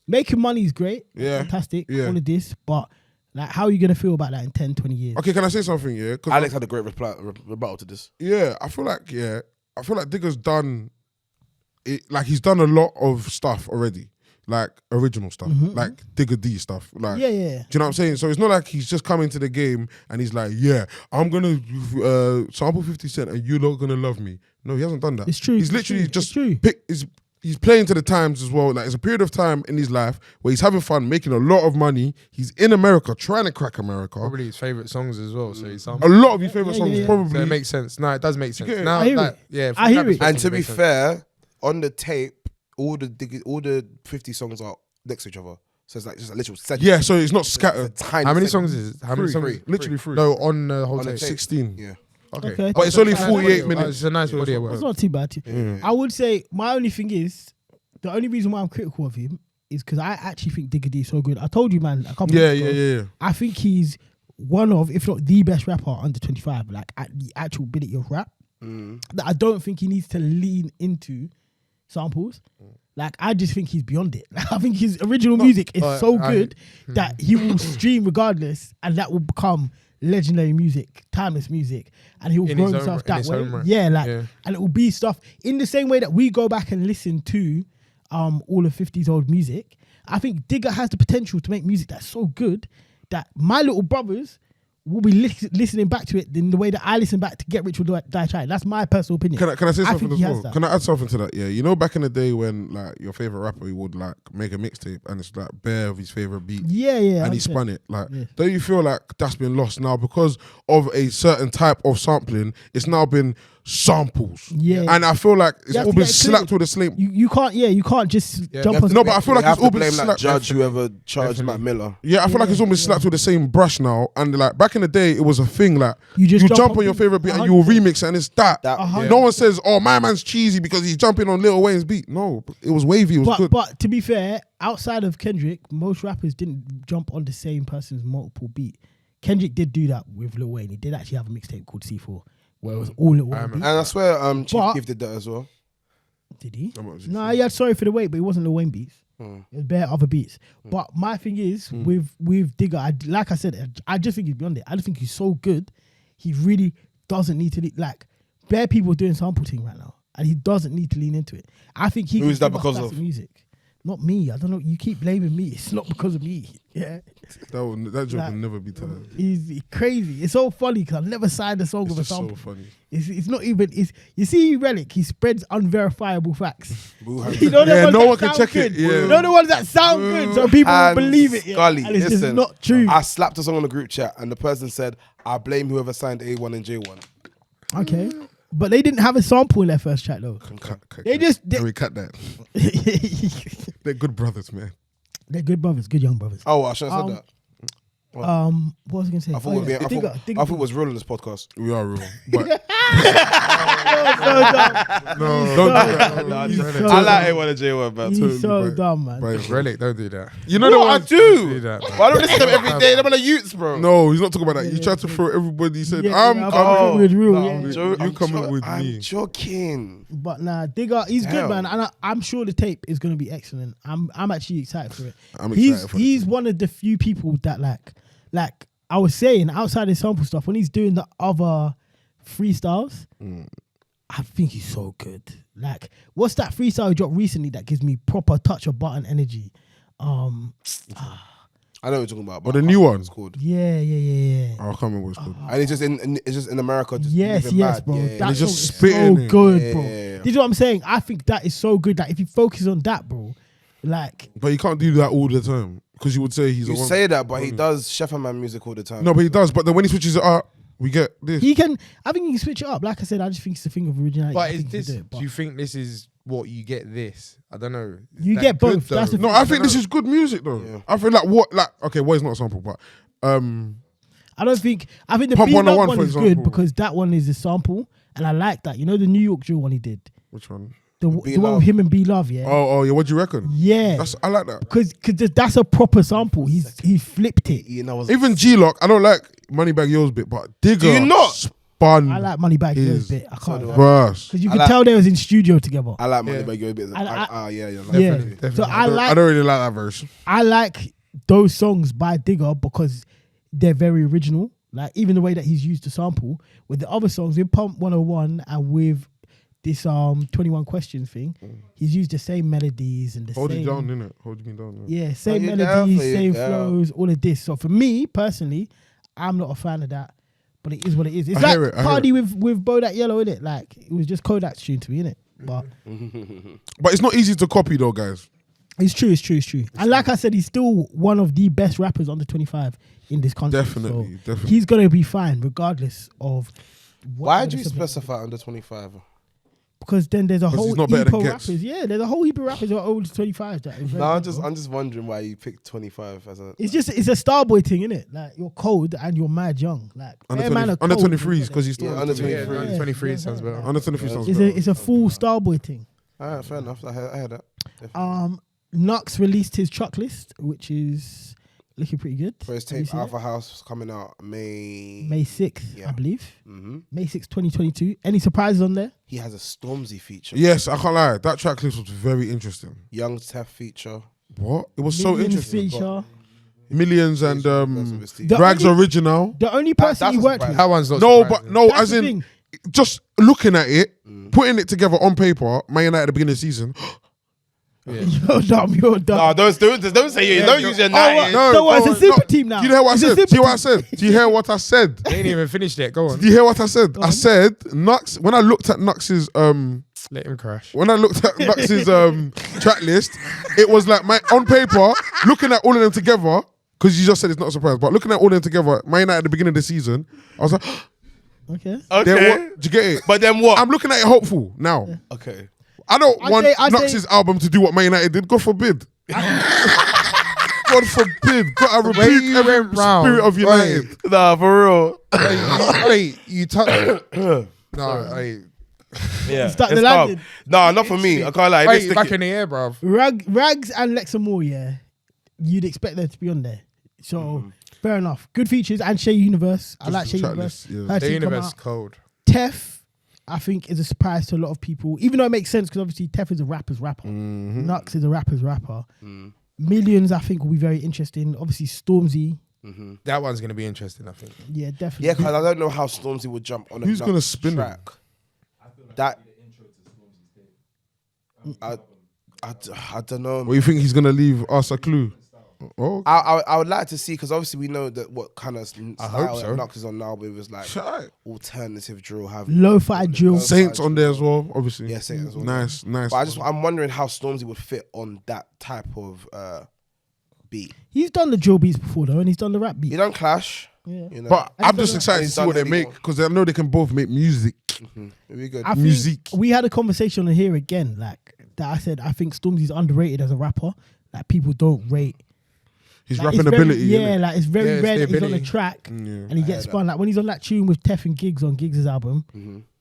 making money is great. Yeah. Fantastic. Yeah. All of this. But like, how are you going to feel about that in 10, 20 years? Okay, can I say something? Yeah, 'Cause Alex had a great rebuttal to this. I feel like Digga's done it. Like he's done a lot of stuff already. like original stuff, like Digga D stuff. Like, Yeah. do you know what I'm saying? So it's not like he's just coming to the game and he's like, yeah, I'm gonna sample 50 Cent and you're not gonna love me. No, he hasn't done that. It's true. He's It's literally true. just It's true. he's playing to the times as well. Like, it's a period of time in his life where he's having fun, making a lot of money. He's in America, trying to crack America. Probably his favorite songs as well. So he's A lot of his favorite songs, probably. So it makes sense. No, it does make sense. get it? Now, I hear like, it. yeah, I hear it. And to be fair, on the tape, all the 50 songs are next to each other. So it's like just a literal segment. Yeah, so it's not It's a scattered. tiny how many segment. songs is it? How many songs? Three. Literally three. No, on the whole On the tape. tape. 16. Yeah. Okay. But it's only Nice 48 audio. minutes. It's a nice body of work. It's not too bad. I would say my only thing is, the only reason why I'm critical of him is because I actually think Digga D is so good. I told you, man, a couple Yeah, weeks ago, yeah. I think he's one of, if not the best rapper under 25, like at the actual ability of rap. That I don't think he needs to lean into samples. Like, I just think he's beyond it. Like, I think his original music is so good that he will stream regardless, and that will become legendary music, timeless music, and he will In grow his own himself right- in that his way. own right. Yeah, like, Yeah. and it will be stuff in the same way that we go back and listen to all of 50's old music. I think Digga has the potential to make music that's so good that my little brothers will be listening back to it in the way that I listen back to Get Rich or Die Trying. That's my personal opinion. Can I say something think as he has well? that. Can I add something to that? Yeah, you know, back in the day when like your favorite rapper would like make a mixtape and it's like bare of his favorite beat. Yeah, And he 100%. spun it. Like, Yeah. don't you feel like that's been lost now because of a certain type of sampling? It's now been samples. Yeah. And I feel like it's You have all to been get it clear. slapped with the same. You can't just jump on. No, but I feel like you have it's all to been blame that slapped. judge whoever charged Matt Miller. Yeah, I feel like it's almost slapped with the same brush now. And like back in the day, it was a thing. Like You just jump jump on your on favorite beat and you will 100%. remix it, and it's that. No one says, "Oh, my man's cheesy because he's jumping on Lil Wayne's beat." No, it was wavy. It was good. But to be fair, outside of Kendrick, most rappers didn't jump on the same person's multiple beat. Kendrick did do that with Lil Wayne. He did actually have a mixtape called C4, where it was all Lil Wayne beats. And I swear, Chief But- Keef did that as well. Did he? I'm not No, he had Sorry for the Wait, but it wasn't Lil Wayne beats. It was bare other beats. But my thing is, with Digga, like I said, I just think he's beyond it. I just think he's so good. He really doesn't need to, like, bare people doing sample thing right now, and he doesn't need to lean into it. I think he Who's can that give us because classic of? music. Not me. I don't know. You keep blaming me. It's not because of me. Yeah. That joke Like, will never be tired. He's crazy. It's so funny because I've never signed a song It's with a just so sample. funny. It's not even. You see, Relic. He spreads unverifiable facts. Boo-hoo. You know the Yeah, ones no that one can sound check it, good. yeah. You know the ones that sound good, so people will And believe it. Yeah. Scully, And it's listen, just not true. I slapped a song on the group chat and the person said, I blame whoever signed A1 and J1. Okay, but they didn't have a sample in their first track though. They just- Can we cut that? They're good brothers, man. They're good brothers, good young brothers. Oh, I should have said that. What was I gonna say? I thought, Oh, yeah. I thought it was real on this podcast. We are real. But No, don't do that. He's so I like dumb. A1 and J1, man. He's so right. dumb, man. Right. Relic, don't do that. You know the What I ones. do? Do that, man. Why don't listen to them every day? They're on the youths, bro. No, he's not talking about that. He tried to throw everybody. He said, Yeah, "I'm yeah, coming." with real, no, yeah. I'm You coming with I'm me. joking. But nah, Digga, he's Hell. good, man, and I'm sure the tape is gonna be excellent. I'm actually excited for it. I'm excited for it He's too. one of the few people that like I was saying, outside his sample stuff, when he's doing the other freestyles, I think he's so good. Like, what's that freestyle he dropped recently that gives me proper touch of button energy? I know what you're talking about. But the new one. It's called. Yeah. Oh, I can't remember what it's called. And it's just in America. Just Yes, living yes, mad. bro. Yeah, That And he's song just is spitting so it. good, Yeah, bro. yeah, yeah. This is what I'm saying. I think that is so good that if you focus on that, bro, like, But you can't do that all the time because you would say he's You a one. say that, but he does Chefman music all the time. No, but he does. But then when he switches it up, we get this. he can. I think he can switch it up. Like I said, I just think it's a thing of originality. But I is think he can this? do it, but Do you think this is what you get? This I don't know. Is You that get good, both. though? That's the No, I think this is good music though. Yeah. I feel like what is not a sample, but I think the Pump B 101, Love one for is good example. because that one is a sample, and I like that. You know the New York drill one he did, which one? the one with him and B Love, yeah, Oh, yeah. What do you reckon? yeah, I like that. because that's a proper sample. He flipped it. You know, Even G-Lock, I don't like Moneybag Yo's bit, but Digga Do you not? spun I like Money Back his a bit. I can't verse. because you I could like- tell they was in studio together. I like Money Bag Your Bits. I- Yeah. Yeah, Definitely. so I don't really like that verse. I like those songs by Digga because they're very original. Like even the way that he's used the sample with the other songs with Pump 101 and with this 21 questions thing, he's used the same melodies and the Hold same. you down, innit? Hold me down. Yeah, same you melodies, down, same yeah. flows, all of this. So for me personally, I'm not a fan of that. But it is what it is. It's I like hear it, I hear Cardi with Bodak Yellow, innit? Like it was just Kodak's tune to me, innit? But But it's not easy to copy though, guys. it's true. And like I said, he's still one of the best rappers under 25 in this country. Definitely, So definitely. he's gonna be fine regardless of. Why do you specify under 25? Because then there's a whole he's not heap better than of Gets. rappers. Yeah, there's a whole heap of rappers who are over 25. That is very No, good, bro. I'm just wondering why you picked 25 as a. It's a Starboy thing, innit? Like you're cold and you're mad young. Like Under fair man are 23s cold, because he's still Yeah, under under 23. 23. Yeah, 23 sounds better. Under 23 sounds It's better. a full Starboy thing. Alright, fair enough. I heard that. Definitely. Nux released his track list, which is looking pretty good. For his Have you tape seen it? Alpha House coming out May. May 6th, Yeah. I believe. Mm-hmm. May 6th, 2022. Any surprises on there? He has a Stormzy feature. Yes, I can't lie. That track list was very interesting. Young Tef feature. What? It was so Millions interesting. feature. Millions and The Rags only- original. The only person that's he a worked surprise. with. That one's not. No, surprising. but no, That's as the in thing. just looking at it, putting it together on paper. Man United at the beginning of the season. You're dumb. You're dumb. No, don't say you. Don't use your Oh, nine. so what? It's a super team now. Do you hear what I It's a said? super Do you hear what I team. said? Do you hear what I said? They ain't even finished yet. Go on. Do you hear what I said? I on. said Nux. When I looked at Nux's Let him crash. when I looked at Nux's track list, it was like on paper, looking at all of them together, because you just said it's not a surprise, but looking at all of them together, Man United at the beginning of the season, I was like, Okay. Okay. do you get it? But then what? I'm looking at it hopeful now. Okay. I don't I'd want say- I'd Nux's say- album to do what Man United did. God forbid. God forbid. God, I way rebuke you every went round, spirit of United. Nah, for real. Wait, you touched. No, wait. Yeah. Start it's the calm. landing. Nah, not for me. I can't lie. Wait, back in the air, bruv. Rags and Lexa Moore, yeah, you'd expect them to be on there. So fair enough. Good features and Shea Universe. I like the Shea track Universe. list, yeah. Her The team come universe out. code. Tef, I think, is a surprise to a lot of people. Even though it makes sense because obviously Tef is a rapper's rapper. Nux is a rapper's rapper. Millions, I think, will be very interesting. Obviously, Stormzy. That one's gonna be interesting, I think. Yeah, definitely. Yeah, because I don't know how Stormzy would jump on a Who's Nux gonna spin him? track. That. I don't know. What, you think he's gonna leave us a clue? Oh, I would like to see, because obviously we know that what kind of style hope so. Nux is on now, but it was like Shite. alternative drill. Have Lo-fi drill. Saints on there as well, obviously. Yeah, Saints as well. Nice. But I'm wondering how Stormzy would fit on that type of beat. He's done the drill beats before though, and he's done the rap beat. You don't clash. Yeah. You know, But I I'm don't just know. excited to He's see done what they Eddie make Moore. because I know they can both make music. it'd be good. I think Music. we had a conversation on here again, like that. I said I think Stormzy's underrated as a rapper. Like people don't rate His like, rapping it's very- ability. Yeah, innit? like it's very Yeah, it's rare the that he's on a ability. track Yeah. and he gets heard spun. Like when he's on that tune with Tef and Giggs on Giggs' album,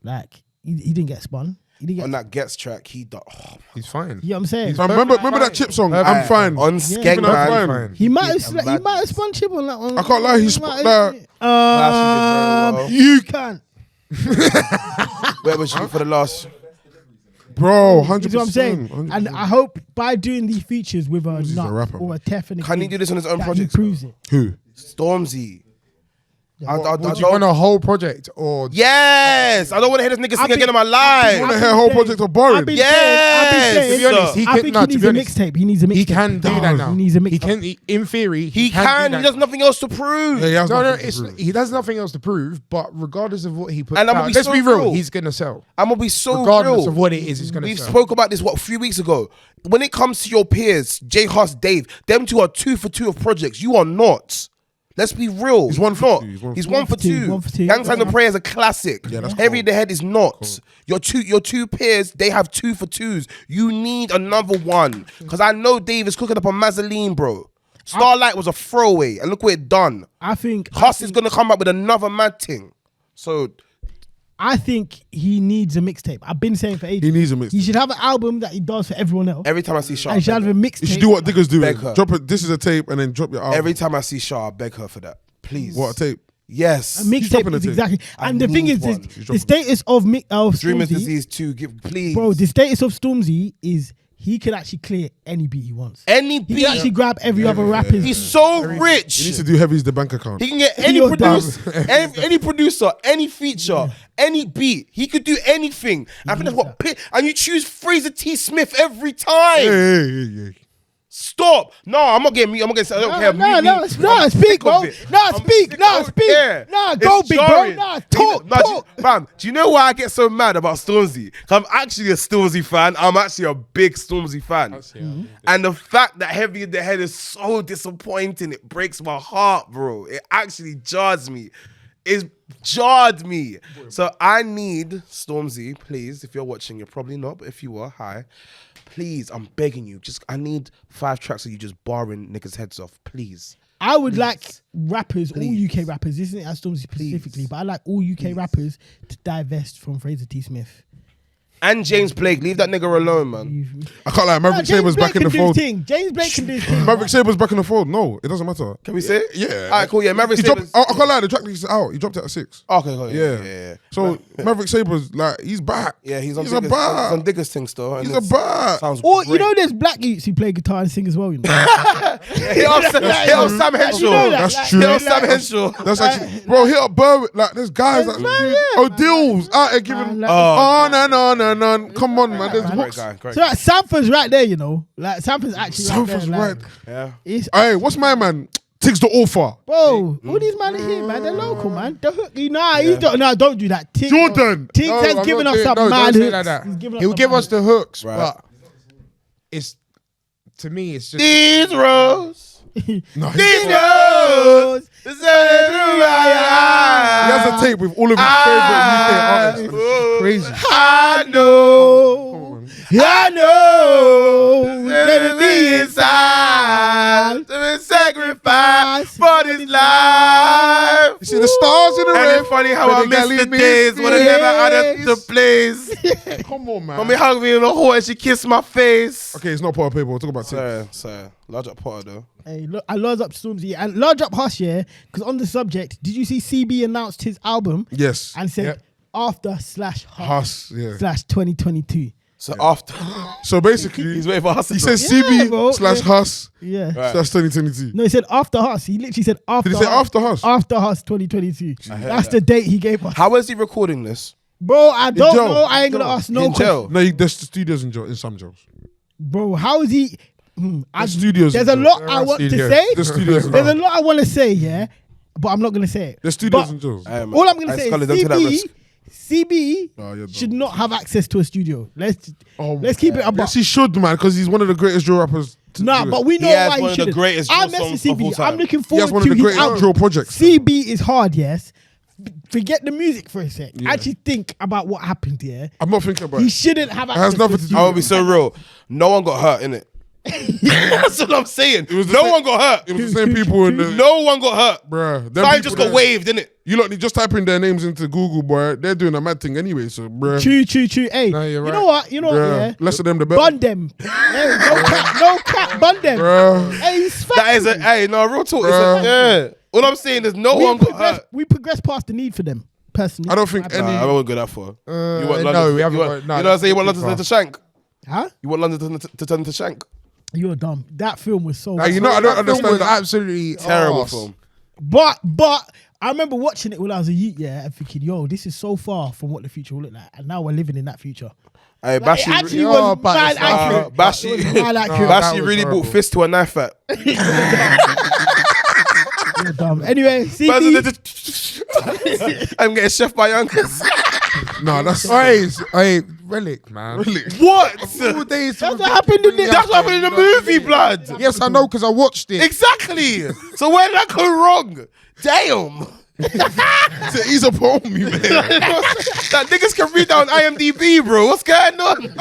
like he didn't get spun. He didn't get. On that Gets track, he done. Oh, He's fine. You know what I'm saying? So remember that Chip song? Perfect. I'm fine. on Yeah. Skeng I'm Man. fine. He might He's have a he might have madness. spun Chip on that one. I can't lie, he He spun might that. have- Clash, he did very You can, Where was she for the last? bro. 100%. You know what I'm saying? 100%. And I hope by doing these features with a Stormzy's a Nut rapper, or a Tef and a Can he Giggs, do this on his own that project? He proves it. Who? Stormzy. I Would you want a whole project or Yes, I don't want to hear this nigga sing I've been- again in my I life. want to I've hear a been whole saying- project of boring. I've been Yes! saying, To be honest, he I can. think No, he to needs be a honest, mixtape. He needs a mixtape. he can do that now. He needs a mixtape. He can, in theory, He do can. that He has now. nothing else to prove. Yeah, he has No, nothing to it's, prove. he has nothing else to prove. But regardless of what he puts And I'ma out, be let's so be real. real. He's gonna sell. I'm gonna be so Regardless real. of what it is, it's gonna We sell. spoke about this a few weeks ago. When it comes to your peers, J Huss, Dave, them two are 2 for 2 of projects. You are not. Let's be real. He's 1 for not. 2. He's 1 for 2. 1 for 2. Gang Sign and Prayer is a classic. Yeah, that's Heavy cold. the Head is not. Your two peers, they have 2 for 2s. You need another one. Because I know Dave is cooking up a Mazzoline, bro. Starlight was a throwaway, and look what it done. I think Huss is gonna come up with another mad thing. So I think he needs a mixtape. I've been saying for ages. He needs a He mixtape. should have an album that he does for everyone else. every time I see Shah, And he should have a mixtape. You should do what Digga's doing. Beg her. Drop it. This is a tape, and then drop your album. every time I see Shah, I beg her for that. Please. What a tape? Yes. A He's dropping mixtape a is tape. exactly. I And the thing need is, one. the status of Dreamer's Stormzy, Disease 2, give please. bro. The status of Stormzy is he could actually clear any beat he wants. Any He beat. can actually grab every other rapper's. He's so You rich. need to do heavy's the bank account. He can get any You're producer, any producer, any feature, any beat. He could do anything. I think that's what. And you choose Fraser T. Smith every time. Hey. Stop. No, I'm not getting me. I'm not getting. I don't care. No, speak, bro. No, speak. No, go, big bro. No, talk. Fam, do you know why I get so mad about Stormzy? 'Cause I'm actually a Stormzy fan. I'm actually a big Stormzy fan. And the fact that Heavy in the Head is so disappointing, it breaks my heart, bro. It actually jars me. It's jarred me. So I need Stormzy, please. If you're watching, you're probably not, but if you are, hi. Please, I'm begging you. I need 5 tracks of you just barring niggas' heads off, please. I would like rappers, all UK rappers, this isn't as Stormzy specifically, but I like all UK rappers to divest from Fraser T. Smith. And James Blake, leave that nigga alone, man. I can't lie. Maverick Sabre's back in the fold. James Blake can do his thing. Maverick Sabre's back in the fold. No, it doesn't matter. Can we say it? Yeah. All right, cool. Yeah, Maverick He dropped, Sabre's... I can't lie. The track is out. He dropped it at 6. Okay, cool. Yeah. So Maverick Sabre's like he's back. Yeah, he's on a Digga's, he's bat. on Digga's thing still. and He's a it's- bat. Sounds Or, great. you know, there's black youths who play guitar and sing as well, you know. Hit up Sam Henshaw. You know that, That's like- true. Hit up Sam Henshaw. That's actually, bro. Hit up Berwick. Like there's guys that O'Deal's out here giving on and on and on. Come on, man. There's Great books. guy, great So like, Sanford's right there, you know. Like Sanford's actually Sanford's right there. right. Like, Yeah. it's, Hey, what's my man? Tiggs the author. bro, all these man are here, man. They're local, man. The hook, don't do that. Tiggs, Jordan. Tiggs No, has I'm given not us saying- some no, mad Don't say hooks. like that. He's given us He'll some give mad us the hooks, Right. but it's to me, it's just These roads. No, he These roads. he has a tape with all of his favorite UK artists. It's crazy. I know. I know. Let it be inside. To be sacrificed for this life. You see the stars in the And red. it's funny how I miss the days when I never had the place. Come on, man. Mommy hugged me in the hall and she kissed my face. Okay, it's not part of paper. We'll talk about Tiggs. Sorry. Large up Potter though. Hey, look, I large up Stormzy and large up Hush, yeah. Because on the subject, did you see CB announced his album Yes. and said Yep. after/Hush Huss, yeah. /2022? So after So basically, he's waiting for us. he says Yeah, bro. CB/Huss Yeah. Right. / 2022. No, he said after Hush. He literally said after. Did he say Hush. after Huss? After Hush 2022. I heard That's that. the date he gave us. How is he recording this? Bro, I don't jail. know. I ain't gonna ask no in question. jail. No, there's the studios in jail, in some jails. Bro, how is he? The studios. There's in a jail. lot I want to studios. say. The studios. in There's a jail. lot I want to say, yeah, but I'm not gonna say it. The studios But in jails. all I'm gonna say Scully, is don't take that CB, risk. CB Oh, you're should dumb. not have access to a studio. Let's Oh, keep it a buck. yes, he should, man, because he's one of the greatest drill rappers. to Nah, do but it. we know He has why one he of the shouldn't. greatest I drill message songs of all CB. time. I'm looking He forward has one to of the his greatest album. drill projects. CB is hard, yes. Forget the music for a sec. Yeah. Actually think about what happened here. I'm not thinking about He it. shouldn't have has access nothing to to a do I studio. will be so real. No one got hurt, innit? That's what I'm saying. was the No same- one got hurt. It was the same people in the. No one got hurt. Bruh. them Sign people just got there- waved, innit? You lot need just type in their names into Google, boy. They're doing a mad thing anyway, so, bruh. True. Hey, No, you're you right. know what? You know what? Bruh. Yeah. Less of them, the better. Bun them. Hey, no cap, bun them. Bruh. Hey, he's fat. That is a hey, no real talk. Bruh. Yeah. All I'm saying is no one got hurt. We progress past the need for them, personally. I don't think any. Nah, I won't go that far. You want no, London? we haven't You want, got- no, you know what I'm saying? You want that's London too to shank? Huh? You want London to turn to shank? You're dumb. That film was so. Nah, you know, I don't That film understand was that. absolutely Terrible arse. film. But I remember watching it when I was a youth, yeah, and thinking, yo, this is so far from what the future will look like, and now we're living in that future. Hey, Like, it Bashi, actually Yeah, was but mad it's not- accurate. Bashi, It was mad accurate. that Bashi was really horrible. brought fist to a knife at. You're dumb. Anyway, CB. I'm getting chef by youngers. Nah, that's. Hey, Relic, man. What? All days That's what happened in the. That's what happened in the movie, blood. Yes, I know because I watched it. Exactly. So where did I go wrong? Damn. He's a poem, you man. That niggas can read that on IMDb, bro. What's going on?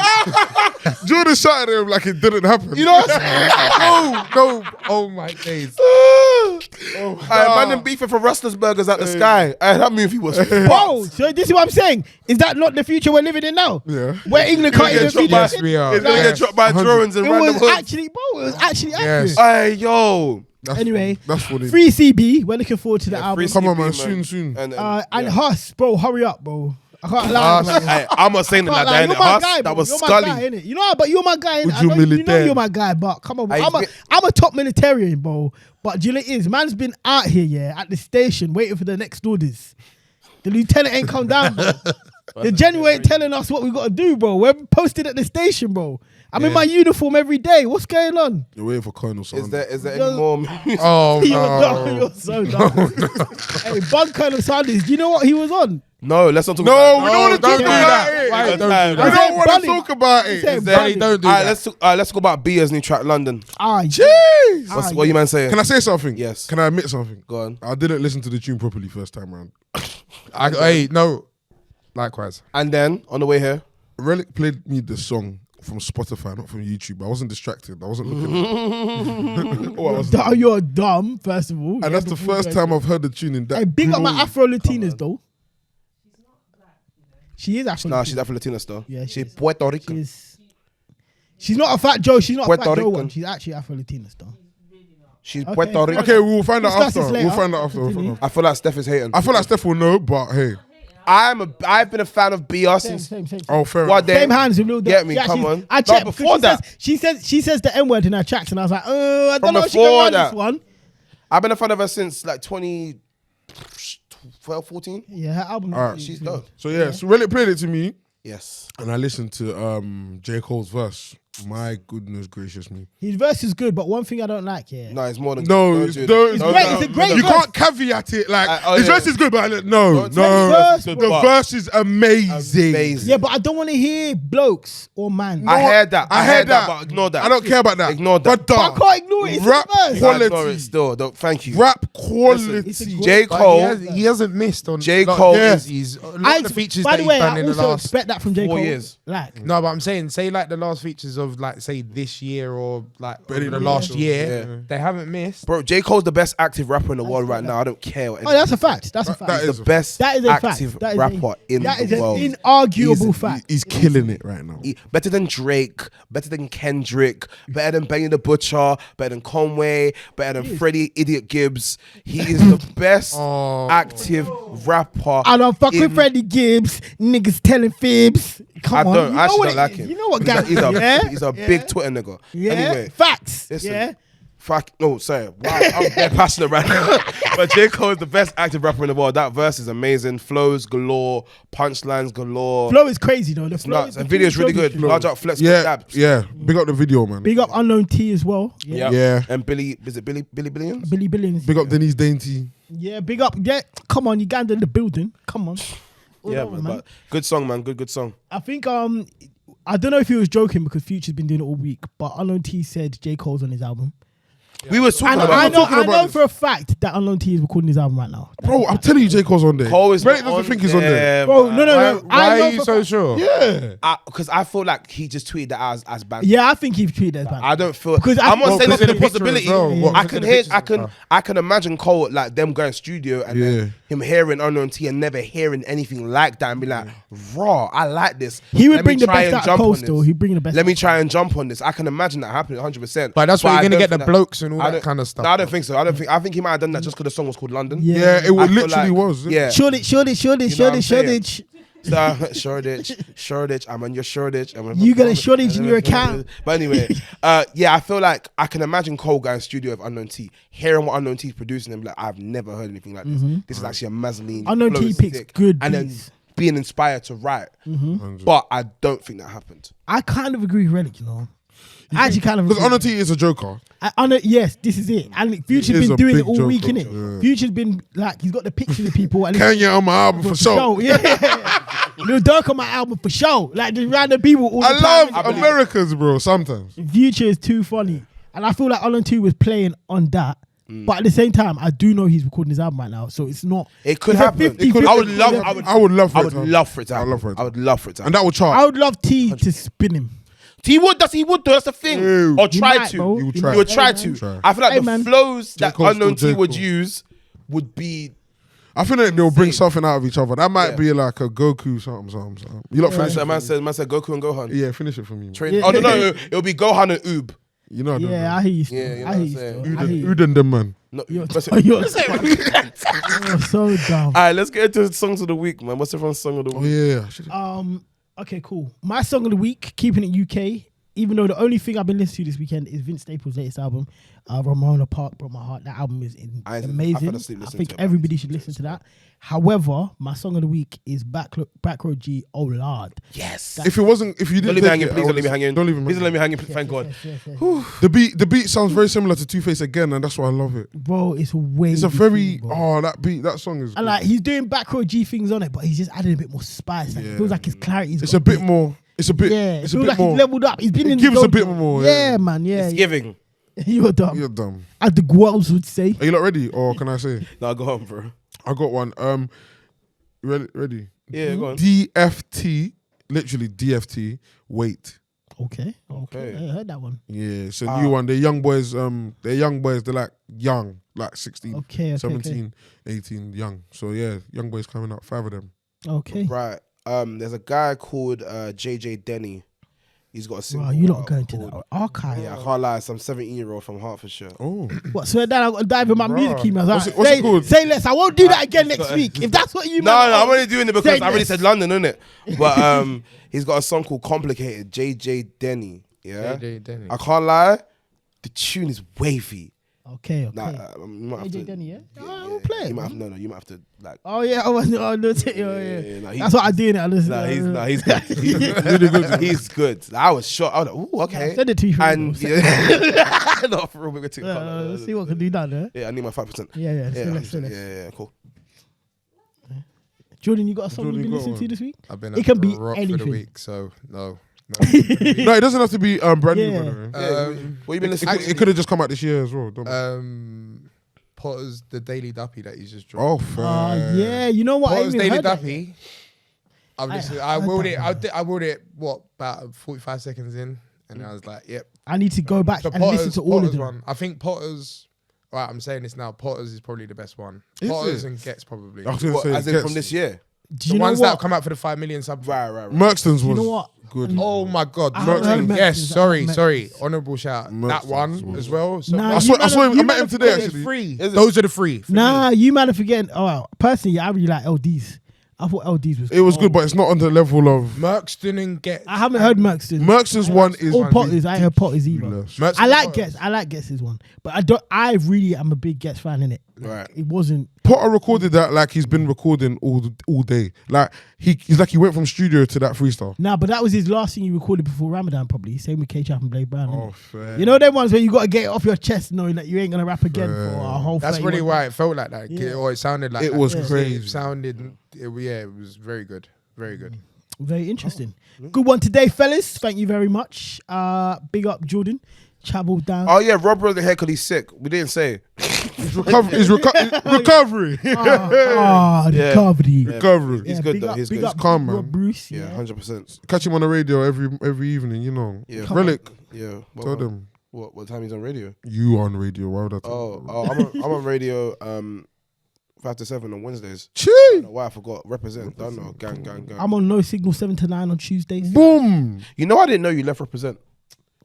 Jordan shot at him like it didn't happen. You know what I'm saying? No, oh my days. Man, them beefing for Rustler's Burgers at the sky. That movie was Whoa, so this is what I'm saying. Is that not the future we're living in now? Yeah. Where England can't even It's gonna feed get us? Yes, we are. It's gonna get dropped by drones and It random was hoods. actually, bro, it was actually accurate. Yes. Hey, yo. That's Anyway, that's funny. Free CB, we're looking forward to the album. Free Come on, CB, man. Soon. And And Huss, bro, hurry up, bro. I can't lie. bro. Hey, I'm not saying it Can't like lie, that. you're innit? my Us, guy, that bro. was You're my guy, Scully. innit? You know, but you're my guy. Would I you know, you know military? you're my guy, but come on, bro. Hey, I'm a top militarian, bro. But do you know what it is? Man's been out here, yeah, at the station waiting for the next orders. The lieutenant ain't come down, bro. The general ain't telling us what we got to do, bro. We're posted at the station, bro. I'm in my uniform every day. What's going on? You're waiting for Colonel Sanders. Is there any more? Oh You're dumb. no. You're so dumb. Hey, Bun Colonel Sanders, do you know what he was on? No, let's not talk No, about we don't want to don't talk do about that. it. Why Don't do We that. I said don't want to bunny. talk about He it. said Zeze, bunny. don't do Alright, that. let's talk about Bia's new track, London. Jeez. What you man saying? Can I say something? Yes. Can I admit something? Go on. I didn't listen to the tune properly first time round. Hey, no. Likewise. And then on the way here, Relic played me the song from Spotify, not from YouTube. I wasn't distracted. I wasn't looking. Oh, I was- You're dumb, first of all. and that's the first time I've heard the tune in that. Hey, big up my groove. Afro Latinas though. She is Afro. nah, she's Afro Latina still. Yeah, she's Puerto Rican. She's not a fat Joe. She's not a Puerto fat Joe Rican. one. She's actually Afro Latina still. She's Okay. Puerto Rican. Okay, we'll find out Discuss after. this later. We'll find out after. Continue. I feel like Steph is hating. I feel like Steph will know, but hey. I've been a fan of Bia Same, since same. Oh, fair what enough. day? Same hands with Lil Durk. Get me, She come actually- on. I No, checked before that. she says the N word in her tracks, and I was like, I From don't know if she can before run that. this one. I've been a fan of her since like 2012, 14. Yeah, her album. Alright, She's dope. So yeah, so Relic played it to me, Yes. and I listened to J. Cole's verse. My goodness gracious me. His verse is good, but one thing I don't like, yeah. No, it's more than No, don't it's, do it. don't, It's no, great, no, it's a great You verse. can't caveat it like oh, his yeah. verse is good, but no, Don't no. tell me it's good, The but- verse is amazing. Amazing. Yeah, but I don't want to hear blokes or man. I heard that. I heard that. but ignore that. I don't care about that. Ignore that. But I can't ignore it. It's rap a verse. quality. Ignore it still. Don't. Thank you. Rap It's a quality. good- J. But Cole. he hasn't missed on J. a lot Cole of is- he's a lot of the features by that the he's way, done I in the also last. expect that from J. 4 Cole. years. Like, No, but I'm saying, say like the last features of like say this year or like over the Yeah. last year, Yeah. they haven't missed. Bro, J. Cole's the best active rapper in the world right now. I don't care what oh, that's a fact. That's a That fact. is the best That is a fact. active That is rapper in that is the an world. inarguable fact. He's killing it right now. Better than Drake, better than Kendrick, better than Benny the Butcher, better than Conway, better than Freddie Idiot Gibbs. He is the best active rapper. I don't fuck in- with Freddie Gibbs. Niggas telling fibs. Come I on. don't. You I actually know what don't like it him. is. You know what He's a- guy? he's a, yeah? he's a Yeah? big Twitter nigga. Yeah. Anyway, Facts. listen. Yeah. Fuck. No, sorry. Wow, I'm very passionate right now. But J. Cole is the best active rapper in the world. That verse is amazing. Flows galore, punchlines galore. Flow is crazy though. The flow Nuts. And video's really good. Large up flex. Yeah, Dabs. yeah. Big up the video, man. Big up Unknown T as well. Yeah. Yeah. And Billy, is it Billy Billions? Billy Billions. Big up Denise Dainty. Yeah, big up. Yeah, come on, Uganda in the building. Come on. Yeah, All over, man. But good song, man. Good song. I think I don't know if he was joking because Future's been doing it all week, but Unknown T said J. Cole's on his album. We were talking And about I it. know this. for a fact that Unknown T is recording his album right now. Bro, I'm telling you, J. Cole's on there. Cole is Relic not doesn't on think he's on there. Bro, no. Why I know are you for a so fact- sure? Yeah. Because I feel like he just tweeted that as band. Yeah, I think he treated it as bad. I don't feel Because I- I'm not Well, saying because it's of a the picture possibility. as well. What, I because can of the hear, pictures? I can imagine Cole like them going studio and then him hearing Unknown T and never hearing anything like that and be like, raw, I like this. He would Let me bring the try best and out of jump Cole on still. this. He'd bring the best Let out me of try and jump on this. I can imagine that happening 100%. But that's where I you're gonna don't get the think that- blokes and all I that don't- kind of stuff. No, I don't think so. I think he might have done that just because the song was called London. Yeah. Yeah, it I feel literally like- was. Yeah. Shortage. You know what I'm saying? Shortage. Shortage. I'm on your shortage. You got a shortage in your account. But anyway, yeah, I feel like I can imagine Cole going studio with Unknown T, hearing what Unknown T is producing, and be like, I've never heard anything like this. This is actually a Mazzoline. Unknown flow T is picks sick. good and then beats. being inspired to write. But I don't think that happened. I kind of agree with Relic, you know. I actually kind of Because agree. Unknown T is a joker. Yes, this is it. And Future's is been a doing it big all joke, week, though. innit? Yeah. Future's been like, he's got the pictures of people. And Kanye on my album for sure. Yeah. Lil Durk on my album for sure. Like the random people all the I time. love Americans, bro, sometimes. Future is too funny. And I feel like Unknown T was playing on that. But at the same time, I do know he's recording his album right now. So it's not. It could it's a happen. 50, It could- 50. I would love. I would love for I it would to happen. love for it to I would happen. love for it to I would love for it to happen. And that would chart. I would love T to spin him. He would. He would do. That's the thing. Ew. Or He try might, to. bro. He would He try. He would might. try Hey, to. man. Try. I feel like Hey, the man. flows that Cole's Unknown still T J. would Cole. use would be. I feel like they'll bring something out of each other. That might Yeah. be like a Goku something. You lot finish it. Man said Goku and Gohan. Yeah, finish it for me. Man. Train. Yeah. Oh no, it'll be Gohan and Oob. You know I don't Yeah, know. I hear you still. Yeah, you know I hear what you I'm saying? still. I hear you. Uden them, man. No, You're, that's it. you're so dumb. All right, let's get into songs of the week, man. What's everyone's song of the Oh, week? yeah. Should've- Okay, cool. My song of the week, keeping it UK. Even though the only thing I've been listening to this weekend is Vince Staples' latest album, Ramona Park Broke My Heart. That album is I fell amazing. asleep I listening think to it, everybody should listen to that. However, my song of the week is Back Row G, Oh Lord. Yes. If you Don't didn't leave me take hanging. it, Please I don't leave me would've- hanging. Don't leave me Please don't let hanging. me hanging. Thank God. Yes. The beat sounds very similar to Two-Face again, and that's why I love it. Bro, it's way. It's a different, very bro. that song is. And good. like he's doing Back Row G things on it, but he's just adding a bit more spice. Like, it feels like his clarity. It's a bit more. It's a bit. Yeah, It's it a feels bit like more. he's leveled up. He's been It in gives the a bit dojo. more, Yeah, yeah. man. Yeah, It's giving. You're dumb. You're dumb. As the Guels would say. Are you not ready, or can I say? No, go on, bro. I got one. Ready? Yeah, go on. DFT, literally DFT. Wait. Okay. Okay. I heard that one. Yeah, it's a new one. They're young boys. They're young boys. They're like young, like 16, Okay. 17, 18, young. So yeah, young boys coming up. 5 of them. Okay. Right. There's a guy called JJ Denny. He's got a single. Wow, you're not out going to called- the archive. Yeah, I can't lie. Some 17-year-old from Hertfordshire. Oh, What? So then I got to dive in my music emails. What's Alright, it say, called? say less. I won't do that again next week. If that's what you No, man- I'm only doing it because Say I already less. said London, innit? But he's got a song called Complicated. JJ Denny. Yeah. JJ Denny. I can't lie. The tune is wavy. Okay. Nah, you might have AJ to. Denny, yeah? We'll play it. You might have, man. no, you might have to like. Oh yeah, I was. Oh, no, nah, That's what I do in it. I listen. He's good. He's really good. He's good. I was shocked. I was like, ooh, okay. Send it to you. And yeah, no, for real, we're gonna Let's see what can do that. Yeah, I need my 5%. Yeah. Yeah, Say less. yeah, cool. Jordan, you got a song Jordan, you've been you got listening to one. this week? I've been It at can be rock for anything. the week, so no. no, it doesn't have to be brand new. Yeah. By the way. What you been listening to? It could have just come out this year as well. Don't it? Potter's The Daily Duppy that he's just Oh, dropped. fair. Yeah. You know what? I Potter's even Daily heard that. Duppy. I I heard willed that it. I willed it. What, about 45 seconds in, and I was like, "Yep." I need to go back So and listen to all of them. one. I think Potter's. Right, I'm saying this now. Potter's is probably the best one. Is Potter's it? and Gets probably. I was gonna What, say as in Gets. from this year? Do The you know ones that have what? come out for the 5 million sub. Right. Merkston's was You know what? good. Oh my God! I haven't heard Merchant. Yes, Merchant's. sorry. Honourable shout. That Merchant's one was- as well. So Nah, I you saw man him. I have- met him today There's actually. three. Is it? Those are the three. for me. Nah, you man are forgetting. Oh, wow. Personally, I really like LDs. I thought LDs was. It was cold. good, but it's not on the level of Merkston and Gets. I haven't heard Merkston. Merkston's one. Is Or Potters. I ain't heard Potters either. ridiculous. Merkston I like and Gets. I like Gets' one, but I don't. I really am a big Gets fan in it. Right. It wasn't. Potter recorded that like he's been recording all day. Like he's like he went from studio to that freestyle. Nah, but that was his last thing he recorded before Ramadan, probably. Same with K-Trap and Blade Brown. innit? Oh, fair. You know them ones where you got to get it off your chest knowing that you ain't gonna rap again for a whole. That's 31 really why it felt like that. Yeah. Or it sounded like It that. was It crazy. sounded. It was very good. Very good. Very interesting. Good one today, fellas. Thank you very much. Big up, Jordan. Travelled down. Oh yeah, Rob broke the hair because he's sick. We didn't say. Recovery. The recovery. Recovery. He's Yeah, good big though. up, He's big good. up, calm, Rob man. Bruce. Yeah, 100%. Catch him on the radio every evening. You know. Yeah. Relic. Yeah. Tell them What time he's on radio? you on radio. Why would I tell? I'm on radio 5 to 7 on Wednesdays. I Chee. don't know why I forgot. Represent. Don't know. Gang. I'm on No Signal 7 to 9 on Tuesdays. Boom. You know I didn't know you left Represent.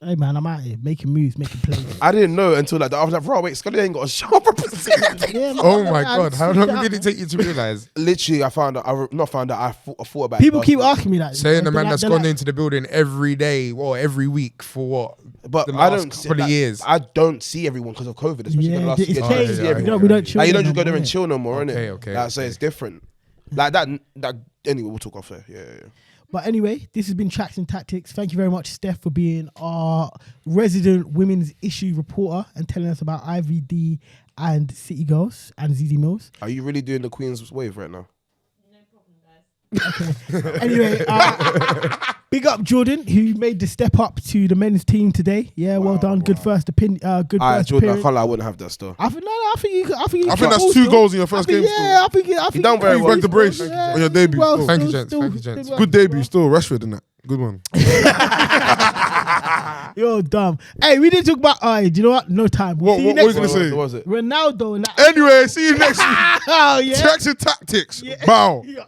Hey man, I'm out here making moves, making plays. I didn't know until like I was like, bro, wait, Scully ain't got a show on Represent. Yeah, man, Oh my I God! How switched long up. did it take you to realize? Literally, I found out. I thought about. People it keep last asking me that. Saying the They're man like- that's they're gone like, into the building every day or every week for what? week. But the I last don't see, couple of like, years. I don't see everyone because of COVID, especially Yeah, the last it's year. changed. See yeah, everyone. We don't chill. Like you don't no just go there more, and yeah. chill no more, Okay, innit? okay, Like, so okay. it's different. Like that. Anyway, we'll talk off there. Yeah. But anyway, this has been Tracks and Tactics. Thank you very much, Steph, for being our resident women's issue reporter and telling us about IVD and City Girls and Zeze Mills. Are you really doing the Queen's wave right now? Anyway, big up Jordan, who made the step up to the men's team today. Yeah, well done. Good first opinion. Good Alright, first Jordan, I appearance. can't lie, I wouldn't have that still. I think I think you. I think that's cool 2 still. goals in your first I think, game. Yeah, I think you done very cool well. Break the still. brace Yeah, on your debut. well, still. Thank you, still- gents. still Thank you, did gents. well. Good debut. Still Rashford in that. Good one. You're dumb. Hey, we didn't talk about. Alright, do you know what? No time. We'll What see you were you next gonna week. say? What was it? Ronaldo and that. Anyway, see you next week. Oh yeah. Tracks and Tactics. Bow. Yeah.